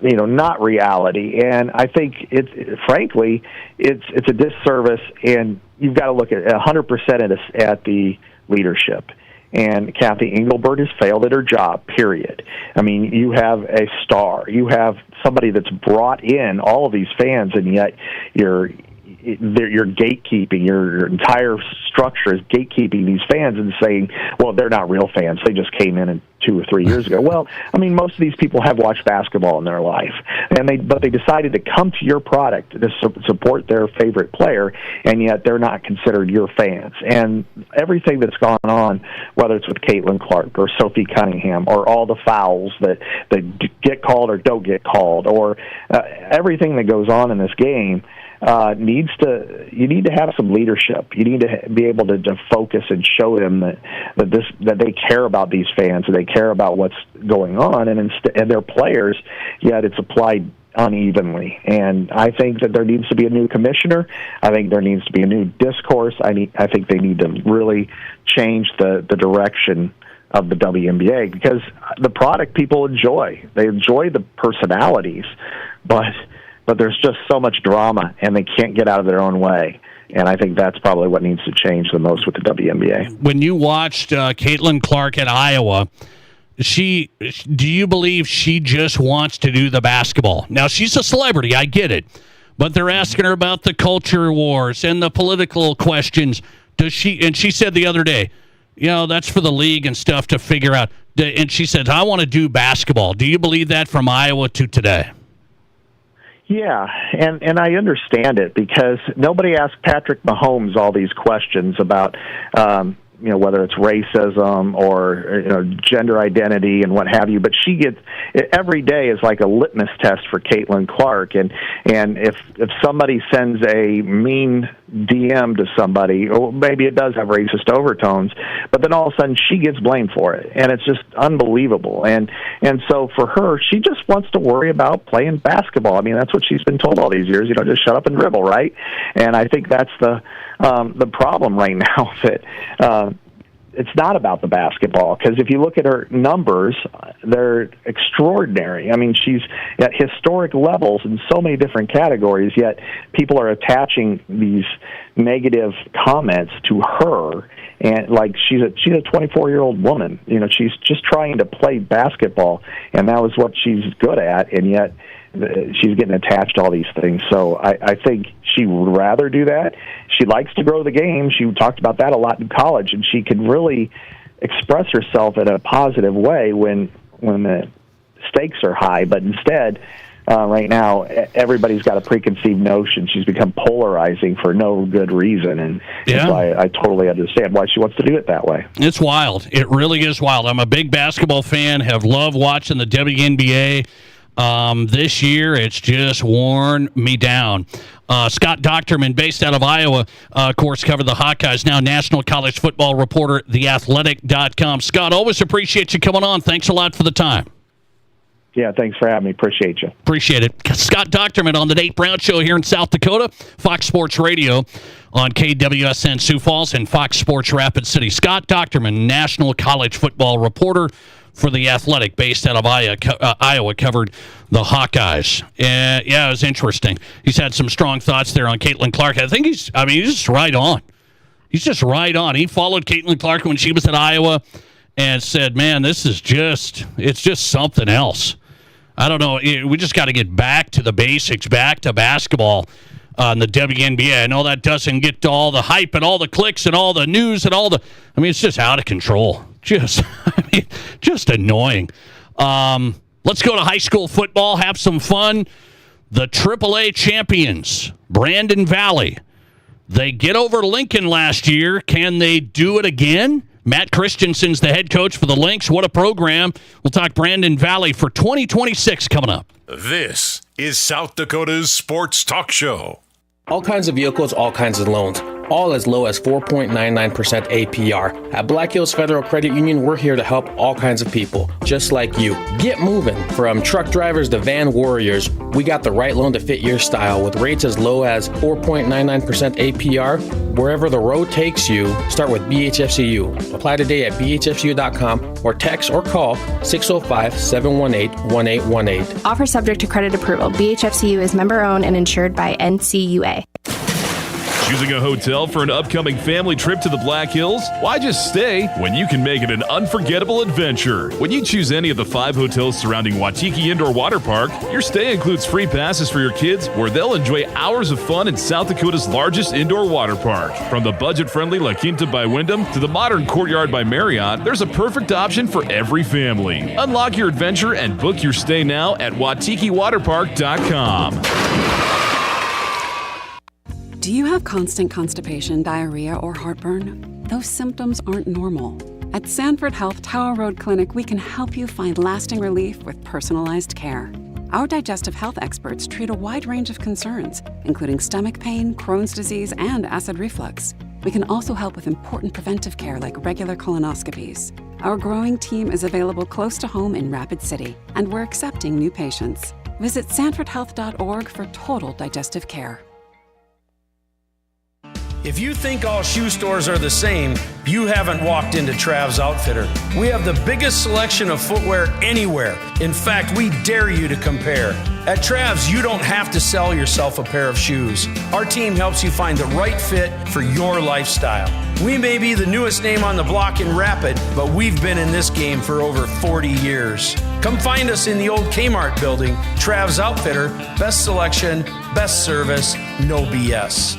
not reality. And I think frankly it's a disservice. And you've got to look at 100% at the leadership. And Kathy Engelbert has failed at her job, period. I mean, you have a star. You have somebody that's brought in all of these fans, and yet you're gatekeeping. Your entire structure is gatekeeping these fans and saying, well, they're not real fans. They just came in 2 or 3 years ago. Well, I mean, most of these people have watched basketball in their life, but they decided to come to your product to support their favorite player, and yet they're not considered your fans. And everything that's gone on, whether it's with Caitlin Clark or Sophie Cunningham, or all the fouls that get called or don't get called, or everything that goes on in this game, you need to have some leadership. You need to be able to focus and show them that they care about these fans, and they care about what's going on, and their players. Yet it's applied unevenly. And I think that there needs to be a new commissioner. I think there needs to be a new discourse. I think they need to really change the direction of the WNBA, because the product people enjoy. They enjoy the personalities, but there's just so much drama, and they can't get out of their own way. And I think that's probably what needs to change the most with the WNBA. When you watched Caitlin Clark at Iowa, do you believe she just wants to do the basketball? Now, she's a celebrity, I get it, but they're asking her about the culture wars and the political questions. And she said the other day, that's for the league and stuff to figure out. And she said, I want to do basketball. Do you believe that from Iowa to today? Yeah, and I understand it, because nobody asked Patrick Mahomes all these questions about whether it's racism or gender identity and what have you. But she gets every day is like a litmus test for Caitlin Clark, and if somebody sends a mean DM to somebody, or maybe it does have racist overtones, but then all of a sudden she gets blamed for it, and it's just unbelievable. And so for her, she just wants to worry about playing basketball. I mean, that's what she's been told all these years. Just shut up and dribble, right? And I think that's the problem right now, that it's not about the basketball, because if you look at her numbers, they're extraordinary. I mean, she's at historic levels in so many different categories, yet people are attaching these negative comments to her, and like she's a 24-year-old woman. She's just trying to play basketball, and that was what she's good at, and yet she's getting attached to all these things. So I think she would rather do that. She likes to grow the game. She talked about that a lot in college, and she can really express herself in a positive way when the stakes are high. But instead, right now, everybody's got a preconceived notion. She's become polarizing for no good reason, and that's why I totally understand why she wants to do it that way. It's wild. It really is wild. I'm a big basketball fan, have loved watching the WNBA. This year, it's just worn me down. Scott Docterman, based out of Iowa, of course, covered the Hawkeyes, now national college football reporter, theathletic.com. Scott, always appreciate you coming on. Thanks a lot for the time. Yeah, thanks for having me. Appreciate you. Appreciate it. Scott Docterman on the Nate Brown Show here in South Dakota, Fox Sports Radio on KWSN Sioux Falls and Fox Sports Rapid City. Scott Docterman, national college football reporter for The Athletic, based out of Iowa, covered the Hawkeyes. And yeah, it was interesting. He's had some strong thoughts there on Caitlin Clark. I think he's just right on. He's just right on. He followed Caitlin Clark when she was at Iowa and said, man, it's just something else. I don't know. We just got to get back to the basics, back to basketball on the WNBA. I know that doesn't get to all the hype and all the clicks and all the news and it's just out of control. Just annoying. Let's go to high school football, have some fun. The AAA champions, Brandon Valley. They get over Lincoln last year. Can they do it again? Matt Christensen's the head coach for the Lynx. What a program. We'll talk Brandon Valley for 2026 coming up. This is South Dakota's Sports Talk Show. All kinds of vehicles, all kinds of loans, all as low as 4.99% APR. At Black Hills Federal Credit Union, we're here to help all kinds of people, just like you. Get moving. From truck drivers to van warriors, we got the right loan to fit your style with rates as low as 4.99% APR. Wherever the road takes you, start with BHFCU. Apply today at bhfcu.com or text or call 605-718-1818. Offer subject to credit approval. BHFCU is member-owned and insured by NCUA. Choosing a hotel for an upcoming family trip to the Black Hills? Why just stay when you can make it an unforgettable adventure? When you choose any of the 5 hotels surrounding Wautiki Indoor Water Park, your stay includes free passes for your kids where they'll enjoy hours of fun in South Dakota's largest indoor water park. From the budget-friendly La Quinta by Wyndham to the modern Courtyard by Marriott, there's a perfect option for every family. Unlock your adventure and book your stay now at WautikiWaterPark.com. Do you have constant constipation, diarrhea, or heartburn? Those symptoms aren't normal. At Sanford Health Tower Road Clinic, we can help you find lasting relief with personalized care. Our digestive health experts treat a wide range of concerns, including stomach pain, Crohn's disease, and acid reflux. We can also help with important preventive care like regular colonoscopies. Our growing team is available close to home in Rapid City, and we're accepting new patients. Visit sanfordhealth.org for total digestive care. If you think all shoe stores are the same, you haven't walked into Trav's Outfitter. We have the biggest selection of footwear anywhere. In fact, we dare you to compare. At Trav's, you don't have to sell yourself a pair of shoes. Our team helps you find the right fit for your lifestyle. We may be the newest name on the block in Rapid, but we've been in this game for over 40 years. Come find us in the old Kmart building. Trav's Outfitter, best selection, best service, no BS.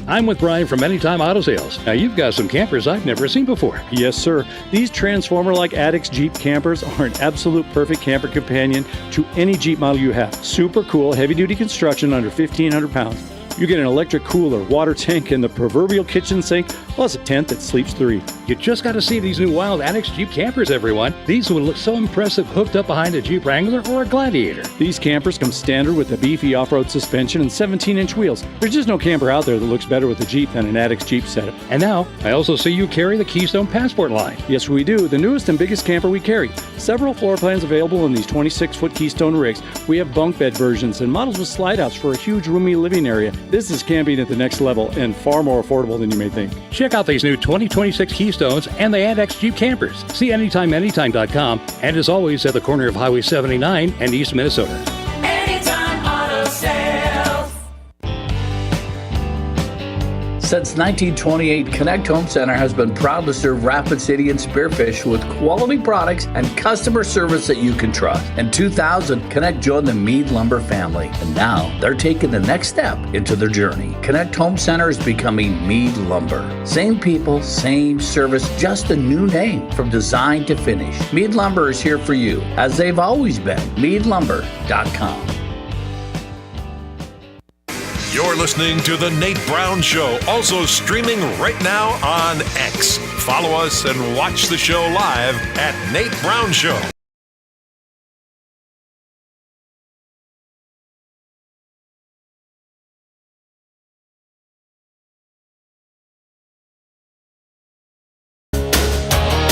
I'm with Brian from Anytime Auto Sales. Now, you've got some campers I've never seen before. Yes, sir. These Transformer-like Addicts Jeep campers are an absolute perfect camper companion to any Jeep model you have. Super cool, heavy-duty construction under 1,500 pounds. You get an electric cooler, water tank, and the proverbial kitchen sink, plus a tent that sleeps 3. You just got to see these new Wild Addicts Jeep campers, everyone. These will look so impressive hooked up behind a Jeep Wrangler or a Gladiator. These campers come standard with a beefy off-road suspension and 17-inch wheels. There's just no camper out there that looks better with a Jeep than an Addicts Jeep setup. And now, I also see you carry the Keystone Passport line. Yes, we do. The newest and biggest camper we carry. Several floor plans available in these 26-foot Keystone rigs. We have bunk bed versions and models with slide-outs for a huge roomy living area. This is camping at the next level and far more affordable than you may think. Check out these new 2026 Keystones and the Addicts Jeep campers. See AnytimeAnytime.com, and as always at the corner of Highway 79 and East Minnesota. Anytime Auto Sales. Since 1928, Connect Home Center has been proud to serve Rapid City and Spearfish with quality products and customer service that you can trust. In 2000, Connect joined the Mead Lumber family, and now they're taking the next step into their journey. Connect Home Center is becoming Mead Lumber. Same people, same service, just a new name from design to finish. Mead Lumber is here for you, as they've always been. MeadLumber.com. You're listening to The Nate Brown Show, also streaming right now on X. Follow us and watch the show live at Nate Brown Show.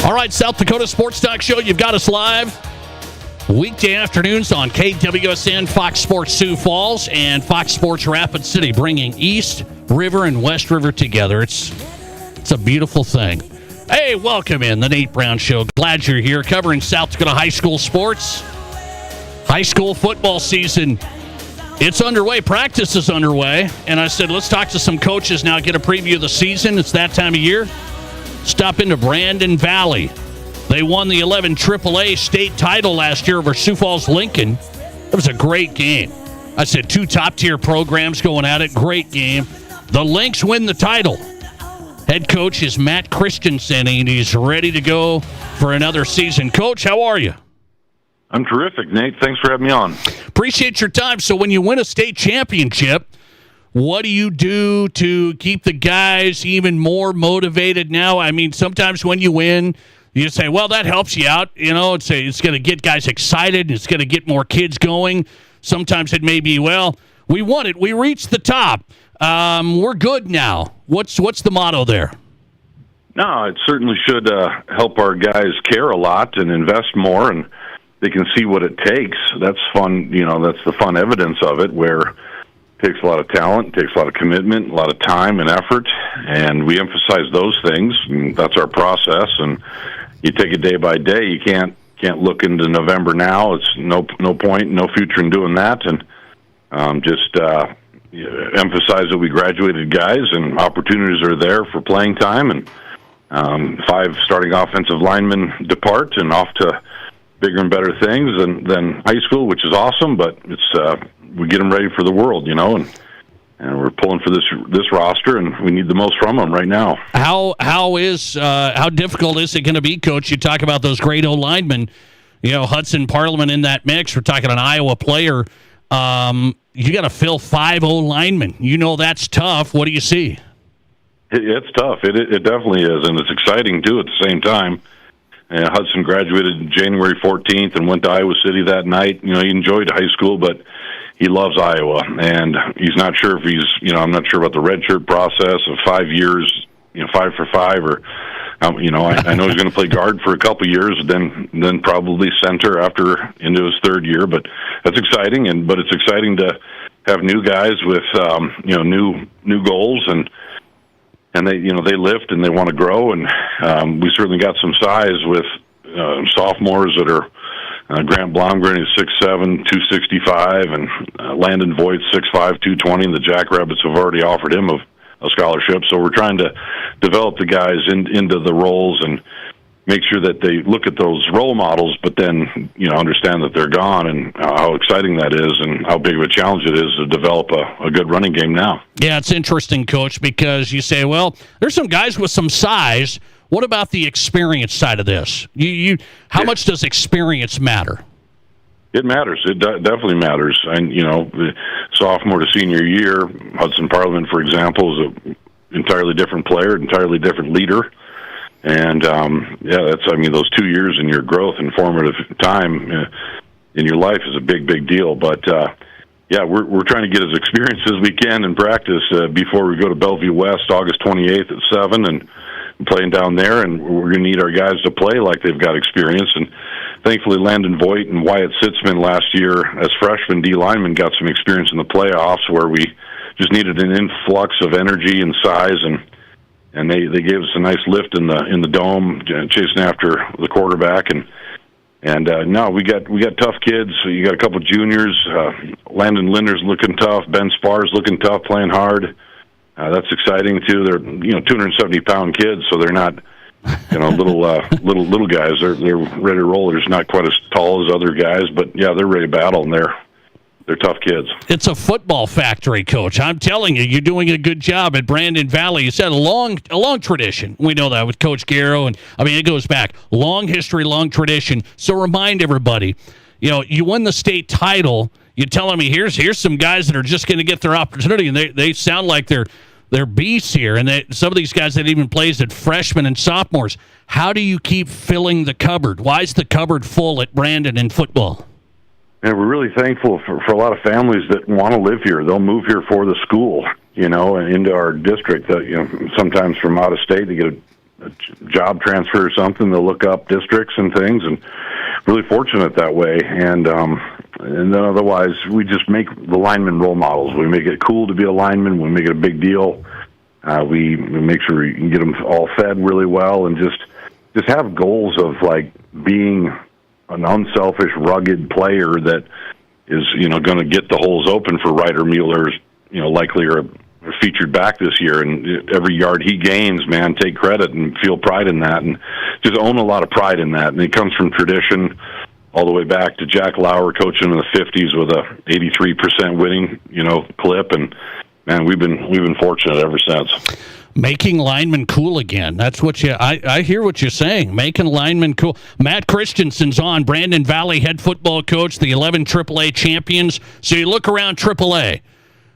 All right, South Dakota Sports Talk Show, you've got us live. Weekday afternoons on KWSN, Fox Sports Sioux Falls, and Fox Sports Rapid City, bringing East River and West River together. It's a beautiful thing. Hey, welcome in the Nate Brown Show. Glad you're here covering South Dakota high school sports. High school football season, it's underway. Practice is underway. And I said, let's talk to some coaches now, get a preview of the season. It's that time of year. Stop into Brandon Valley. They won the 11 AAA state title last year over Sioux Falls Lincoln. It was a great game. I said 2 top-tier programs going at it. Great game. The Lynx win the title. Head coach is Matt Christensen, and he's ready to go for another season. Coach, how are you? I'm terrific, Nate. Thanks for having me on. Appreciate your time. So when you win a state championship, what do you do to keep the guys even more motivated now? I mean, sometimes when you win, you say, well, that helps you out. You know, it's going to get guys excited. It's going to get more kids going. Sometimes it may be, well, we won it. We reached the top. We're good now. What's the motto there? No, it certainly should help our guys care a lot and invest more, and they can see what it takes. That's fun. You know, that's the fun evidence of it, where it takes a lot of talent, takes a lot of commitment, a lot of time and effort, and we emphasize those things. And that's our process, and you take it day by day. You can't look into November now. It's no point, no future in doing that, and just emphasize that we graduated guys and opportunities are there for playing time, and 5 starting offensive linemen depart and off to bigger and better things than high school, which is awesome, but it's we get them ready for the world, you know, and we're pulling for this roster, and we need the most from them right now. How difficult is it going to be, Coach? You talk about those great O-linemen, you know, Hudson Parliament in that mix. We're talking an Iowa player. You got to fill 5 O-linemen. You know that's tough. What do you see? It's tough. It definitely is, and it's exciting, too, at the same time. Hudson graduated January 14th and went to Iowa City that night. You know, he enjoyed high school, but he loves Iowa, and he's not sure if I'm not sure about the redshirt process of 5 years, 5 for 5, or, I know he's going to play guard for a couple years, then probably center after into his 3rd year, but that's exciting, but it's exciting to have new guys with, new goals, and they lift and they want to grow, and we certainly got some size with sophomores that are Grant Blomgren is 6'7", 265, and Landon Voigt 6'5", 220, and the Jackrabbits have already offered him a scholarship. So we're trying to develop the guys into the roles and make sure that they look at those role models, but then understand that they're gone, and how exciting that is, and how big of a challenge it is to develop a good running game now. Yeah, it's interesting, Coach, because you say, well, there's some guys with some size. What about the experience side of this? How much does experience matter? It matters. It definitely matters. And the sophomore to senior year, Hudson Parliament, for example, is an entirely different player, entirely different leader. And those 2 years in your growth and formative time in your life is a big, big deal. But we're trying to get as experienced as we can in practice before we go to Bellevue West August 28th at 7 and playing down there. And we're going to need our guys to play like they've got experience. And thankfully, Landon Voigt and Wyatt Sitzman last year as freshmen D linemen got some experience in the playoffs, where we just needed an influx of energy and size, and they gave us a nice lift in the dome, chasing after the quarterback, and no, we got tough kids. So you got a couple juniors. Landon Linder's looking tough. Ben Sparr's looking tough, playing hard. That's exciting too. They're 270-pound kids, so they're not little guys. They're ready to roll. They're just not quite as tall as other guys, but yeah, they're ready to battle, and they're tough kids. It's a football factory, Coach. I'm telling you, you're doing a good job at Brandon Valley. You said a long tradition. We know that with Coach Garrow, and it goes back. Long history, long tradition. So remind everybody, you won the state title. You're telling me here's some guys that are just going to get their opportunity, and they sound like they're beasts here. And some of these guys that even plays at freshmen and sophomores. How do you keep filling the cupboard? Why is the cupboard full at Brandon in football? And we're really thankful for a lot of families that want to live here. They'll move here for the school, and into our district. Sometimes from out of state, they get a job transfer or something. They'll look up districts and things, and really fortunate that way. And then otherwise, we just make the linemen role models. We make it cool to be a lineman. We make it a big deal. We make sure we can get them all fed really well, and just have goals of like being an unselfish, rugged player that is, going to get the holes open for Ryder Mueller, likely or featured back this year. And every yard he gains, man, take credit and feel pride in that, and just own a lot of pride in that. And it comes from tradition all the way back to Jack Lauer coaching in the 50s with a 83% winning, clip. And man, we've been fortunate ever since. Making linemen cool again. That's what I hear what you're saying. Making linemen cool. Matt Christensen's on, Brandon Valley head football coach, the 11 AAA champions. So you look around AAA.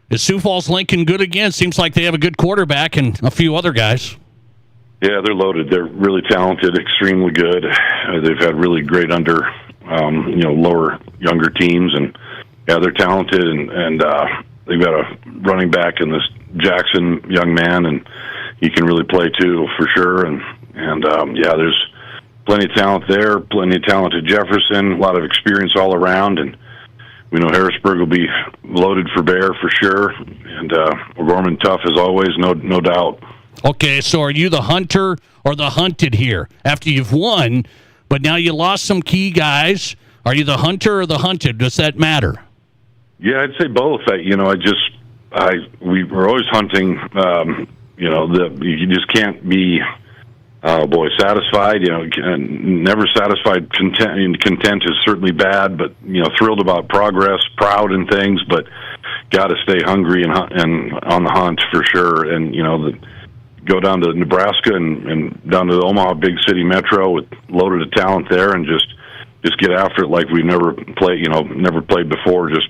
Is Sioux Falls Lincoln good again? Seems like they have a good quarterback and a few other guys. Yeah, they're loaded. They're really talented, extremely good. They've had really great lower, younger teams, and yeah, they're talented, and they've got a running back in this Jackson young man, and he can really play too, for sure. And there's plenty of talent there, plenty of talent at Jefferson, a lot of experience all around, and we know Harrisburg will be loaded for bear for sure, and O'Gorman tough as always, no doubt. Okay, so are you the hunter or the hunted here? After you've won, but now you lost some key guys, are you the hunter or the hunted? Does that matter? Yeah, I'd say both. We were always hunting. You just can't be, satisfied. Never satisfied. Content is certainly bad, but thrilled about progress, proud in things, but got to stay hungry and on the hunt for sure. And go down to Nebraska and down to the Omaha big city metro with loaded of talent there, and just get after it like we've never played before. Just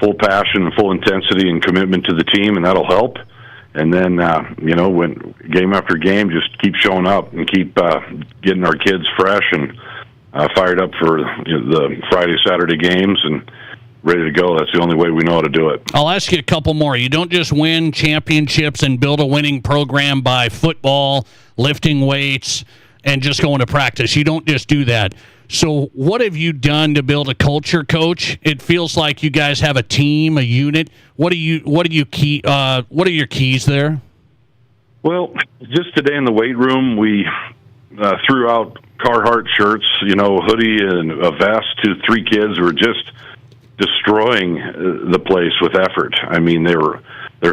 full passion and full intensity and commitment to the team, and that'll help. And then, when game after game, just keep showing up and keep getting our kids fresh and fired up for the Friday, Saturday games and ready to go. That's the only way we know how to do it. I'll ask you a couple more. You don't just win championships and build a winning program by football, lifting weights, and just going to practice. You don't just do that. So what have you done to build a culture, Coach? It feels like you guys have a team, a unit. What are your keys there? Well, just today in the weight room, we threw out Carhartt shirts, hoodie and a vest to 3 kids who were just destroying the place with effort. I mean, their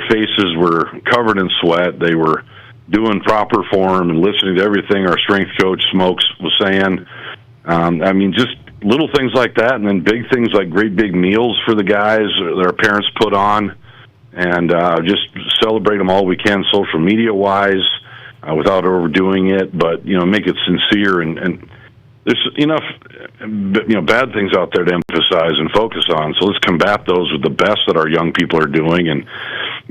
faces were covered in sweat. They were doing proper form and listening to everything our strength coach Smokes was saying. Just little things like that, and then big things like great big meals for the guys that our parents put on, and just celebrate them all we can social media-wise without overdoing it, but, make it sincere. And there's enough, bad things out there to emphasize and focus on, so let's combat those with the best that our young people are doing and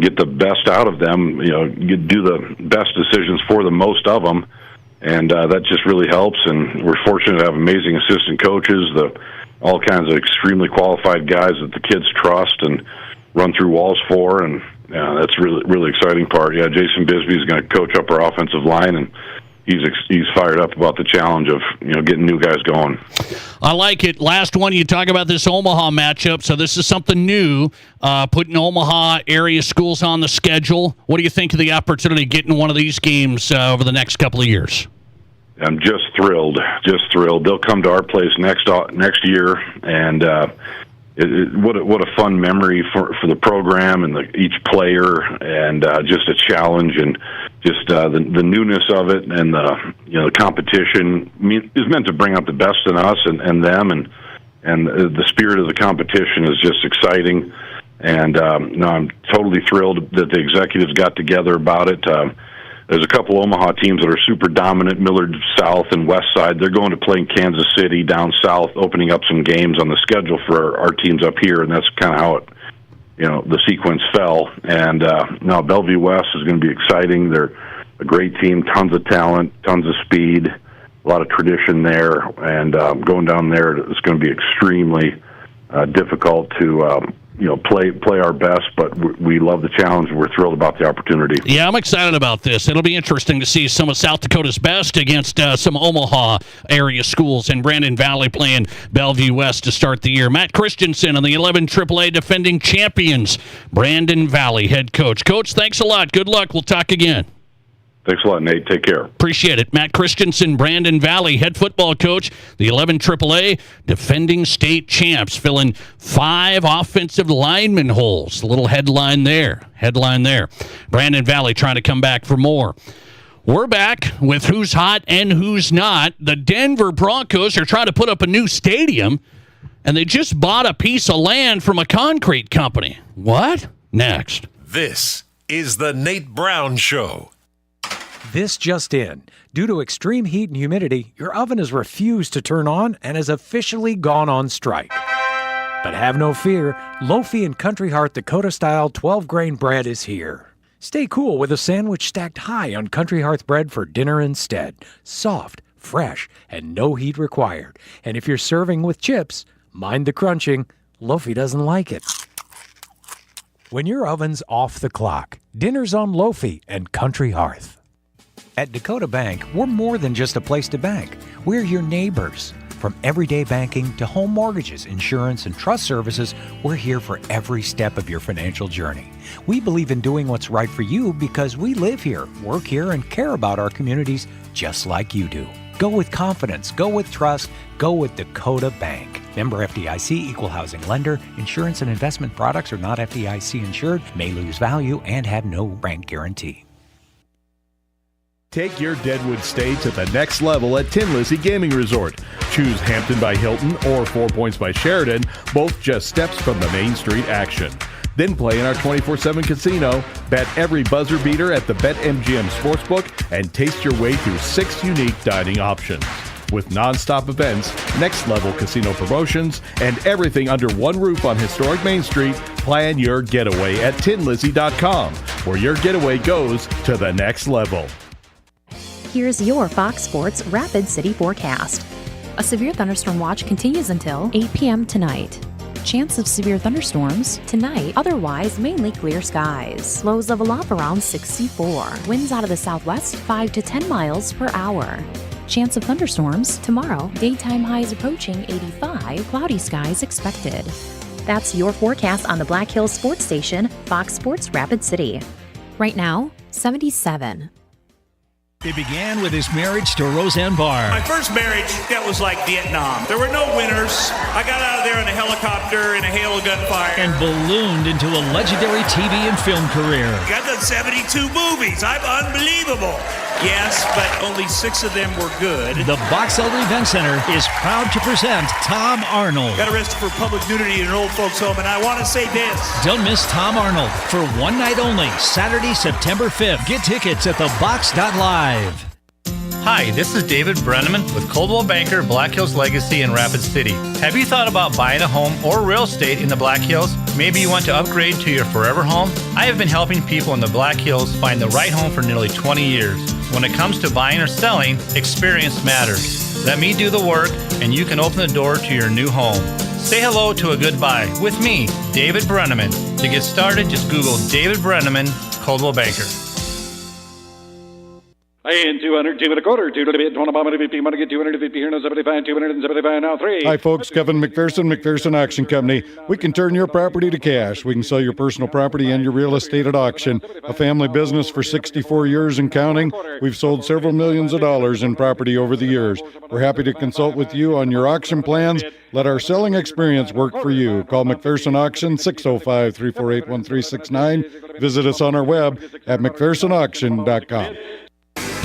get the best out of them, do the best decisions for the most of them. And that just really helps, and we're fortunate to have amazing assistant coaches, all kinds of extremely qualified guys that the kids trust and run through walls for, and that's really, really exciting part. Yeah, Jason Bisbee is going to coach up our offensive line, and he's fired up about the challenge of getting new guys going. I like it. Last one, you talk about this Omaha matchup, so this is something new, putting Omaha area schools on the schedule. What do you think of the opportunity of getting one of these games over the next couple of years? I'm just thrilled. They'll come to our place next year, and what a fun memory for the program and each player, and just a challenge, and just the newness of it, and the competition is meant to bring out the best in us and them, and the spirit of the competition is just exciting. And I'm totally thrilled that the executives got together about it. There's a couple Omaha teams that are super dominant, Millard South and West Side. They're going to play in Kansas City down south, opening up some games on the schedule for our teams up here, and that's kind of how it, the sequence fell. And now Bellevue West is going to be exciting. They're a great team, tons of talent, tons of speed, a lot of tradition there, and going down there, it's going to be extremely difficult to play our best, but we love the challenge. We're thrilled about the opportunity. Yeah, I'm excited about this. It'll be interesting to see some of South Dakota's best against some Omaha area schools, and Brandon Valley playing Bellevue West to start the year. Matt Christensen on the 11 AAA defending champions, Brandon Valley head coach. Coach, thanks a lot. Good luck. We'll talk again. Thanks a lot, Nate. Take care. Appreciate it. Matt Christensen, Brandon Valley head football coach, the 11 AAA defending state champs, filling 5 offensive lineman holes. A little headline there. Brandon Valley trying to come back for more. We're back with who's hot and who's not. The Denver Broncos are trying to put up a new stadium, and they just bought a piece of land from a concrete company. What? Next. This is the Nate Brown Show. This just in. Due to extreme heat and humidity, your oven has refused to turn on and has officially gone on strike. But have no fear, Lofi and Country Hearth Dakota-style 12-grain bread is here. Stay cool with a sandwich stacked high on Country Hearth bread for dinner instead. Soft, fresh, and no heat required. And if you're serving with chips, mind the crunching. Lofi doesn't like it. When your oven's off the clock, dinner's on Lofi and Country Hearth. At Dakota Bank, we're more than just a place to bank. We're your neighbors. From everyday banking to home mortgages, insurance, and trust services, we're here for every step of your financial journey. We believe in doing what's right for you because we live here, work here, and care about our communities just like you do. Go with confidence, go with trust, go with Dakota Bank. Member FDIC, equal housing lender. Insurance and investment products are not FDIC insured, may lose value, and have no bank guarantee. Take your Deadwood stay to the next level at Tin Lizzie Gaming Resort. Choose Hampton by Hilton or 4 Points by Sheridan, both just steps from the Main Street action. Then play in our 24/7 casino, bet every buzzer beater at the BetMGM Sportsbook, and taste your way through 6 unique dining options. With non-stop events, next-level casino promotions, and everything under one roof on historic Main Street, plan your getaway at tinlizzie.com, where your getaway goes to the next level. Here's your Fox Sports Rapid City forecast. A severe thunderstorm watch continues until 8 p.m. tonight. Chance of severe thunderstorms tonight, otherwise mainly clear skies. Lows level off around 64. Winds out of the southwest 5 to 10 miles per hour. Chance of thunderstorms tomorrow, daytime highs approaching 85, cloudy skies expected. That's your forecast on the Black Hills Sports Station, Fox Sports Rapid City. Right now, 77. It began with his marriage to Roseanne Barr. My first marriage, that was like Vietnam. There were no winners. I got out of there in a helicopter in a hail of gunfire. And ballooned into a legendary TV and film career. I've done 72 movies. I'm unbelievable. Yes, but only 6 of them were good. The Box Elder Event Center is proud to present Tom Arnold. Got arrested for public nudity in an old folks' home, and I want to say this. Don't miss Tom Arnold for one night only, Saturday, September 5th. Get tickets at thebox.live. Hi, this is David Brenneman with Coldwell Banker, Black Hills Legacy in Rapid City. Have you thought about buying a home or real estate in the Black Hills? Maybe you want to upgrade to your forever home? I have been helping people in the Black Hills find the right home for nearly 20 years. When it comes to buying or selling, experience matters. Let me do the work, and you can open the door to your new home. Say hello to a good buy with me, David Brenneman. To get started, just Google David Brenneman, Coldwell Banker. And 200, 2 and a quarter, 2 to the bid, 20 bomb, 50, money, get 250 here, 75, 275, now 3. Hi, folks. Kevin McPherson Auction Company. We can turn your property to cash. We can sell your personal property and your real estate at auction. A family business for 64 years and counting. We've sold several millions of dollars in property over the years. We're happy to consult with you on your auction plans. Let our selling experience work for you. Call McPherson Auction, 605-348-1369. Visit us on our web at McPhersonAuction.com.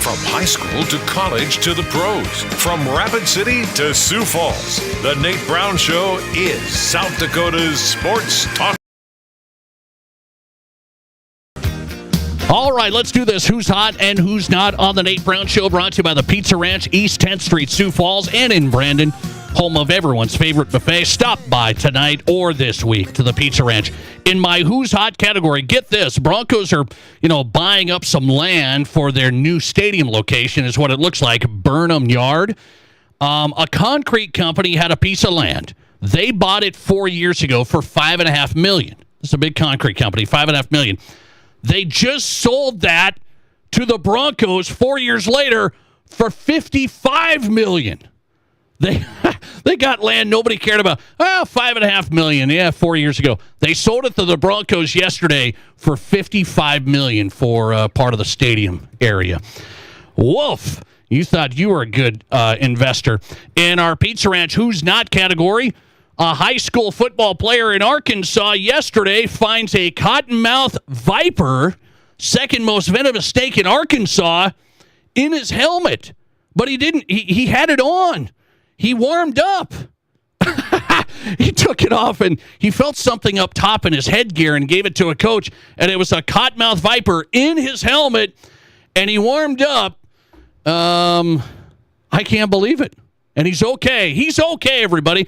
From high school to college to the pros, from Rapid City to Sioux Falls, the Nate Brown Show is South Dakota's sports talk. All right, let's do this. Who's hot and who's not on the Nate Brown Show, brought to you by the Pizza Ranch, East 10th Street, Sioux Falls, and in Brandon, home of everyone's favorite buffet. Stop by tonight or this week to the Pizza Ranch. In my Who's Hot category, get this. Broncos are, buying up some land for their new stadium location, is what it looks like, Burnham Yard. A concrete company had a piece of land They bought it 4 years ago for $5.5 million. It's a big concrete company, $5.5 million. They just sold that to the Broncos 4 years later for $55 million. They got land nobody cared about. $5.5 million. Yeah, 4 years ago. They sold it to the Broncos yesterday for $55 million for part of the stadium area. Wolf, you thought you were a good investor. In our Pizza Ranch Who's Not category, a high school football player in Arkansas yesterday finds a cottonmouth viper, second most venomous snake in Arkansas, in his helmet. But he didn't. He had it on. He warmed up. He took it off, and he felt something up top in his headgear and gave it to a coach, and it was a cottonmouth viper in his helmet, and he warmed up. I can't believe it. And he's okay. He's okay, everybody.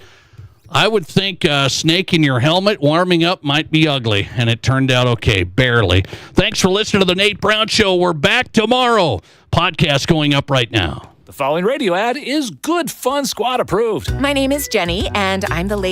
I would think a snake in your helmet warming up might be ugly, and it turned out okay, barely. Thanks for listening to The Nate Brown Show. We're back tomorrow. Podcast going up right now. The following radio ad is Good Fun Squad approved. My name is Jenny, and I'm the lady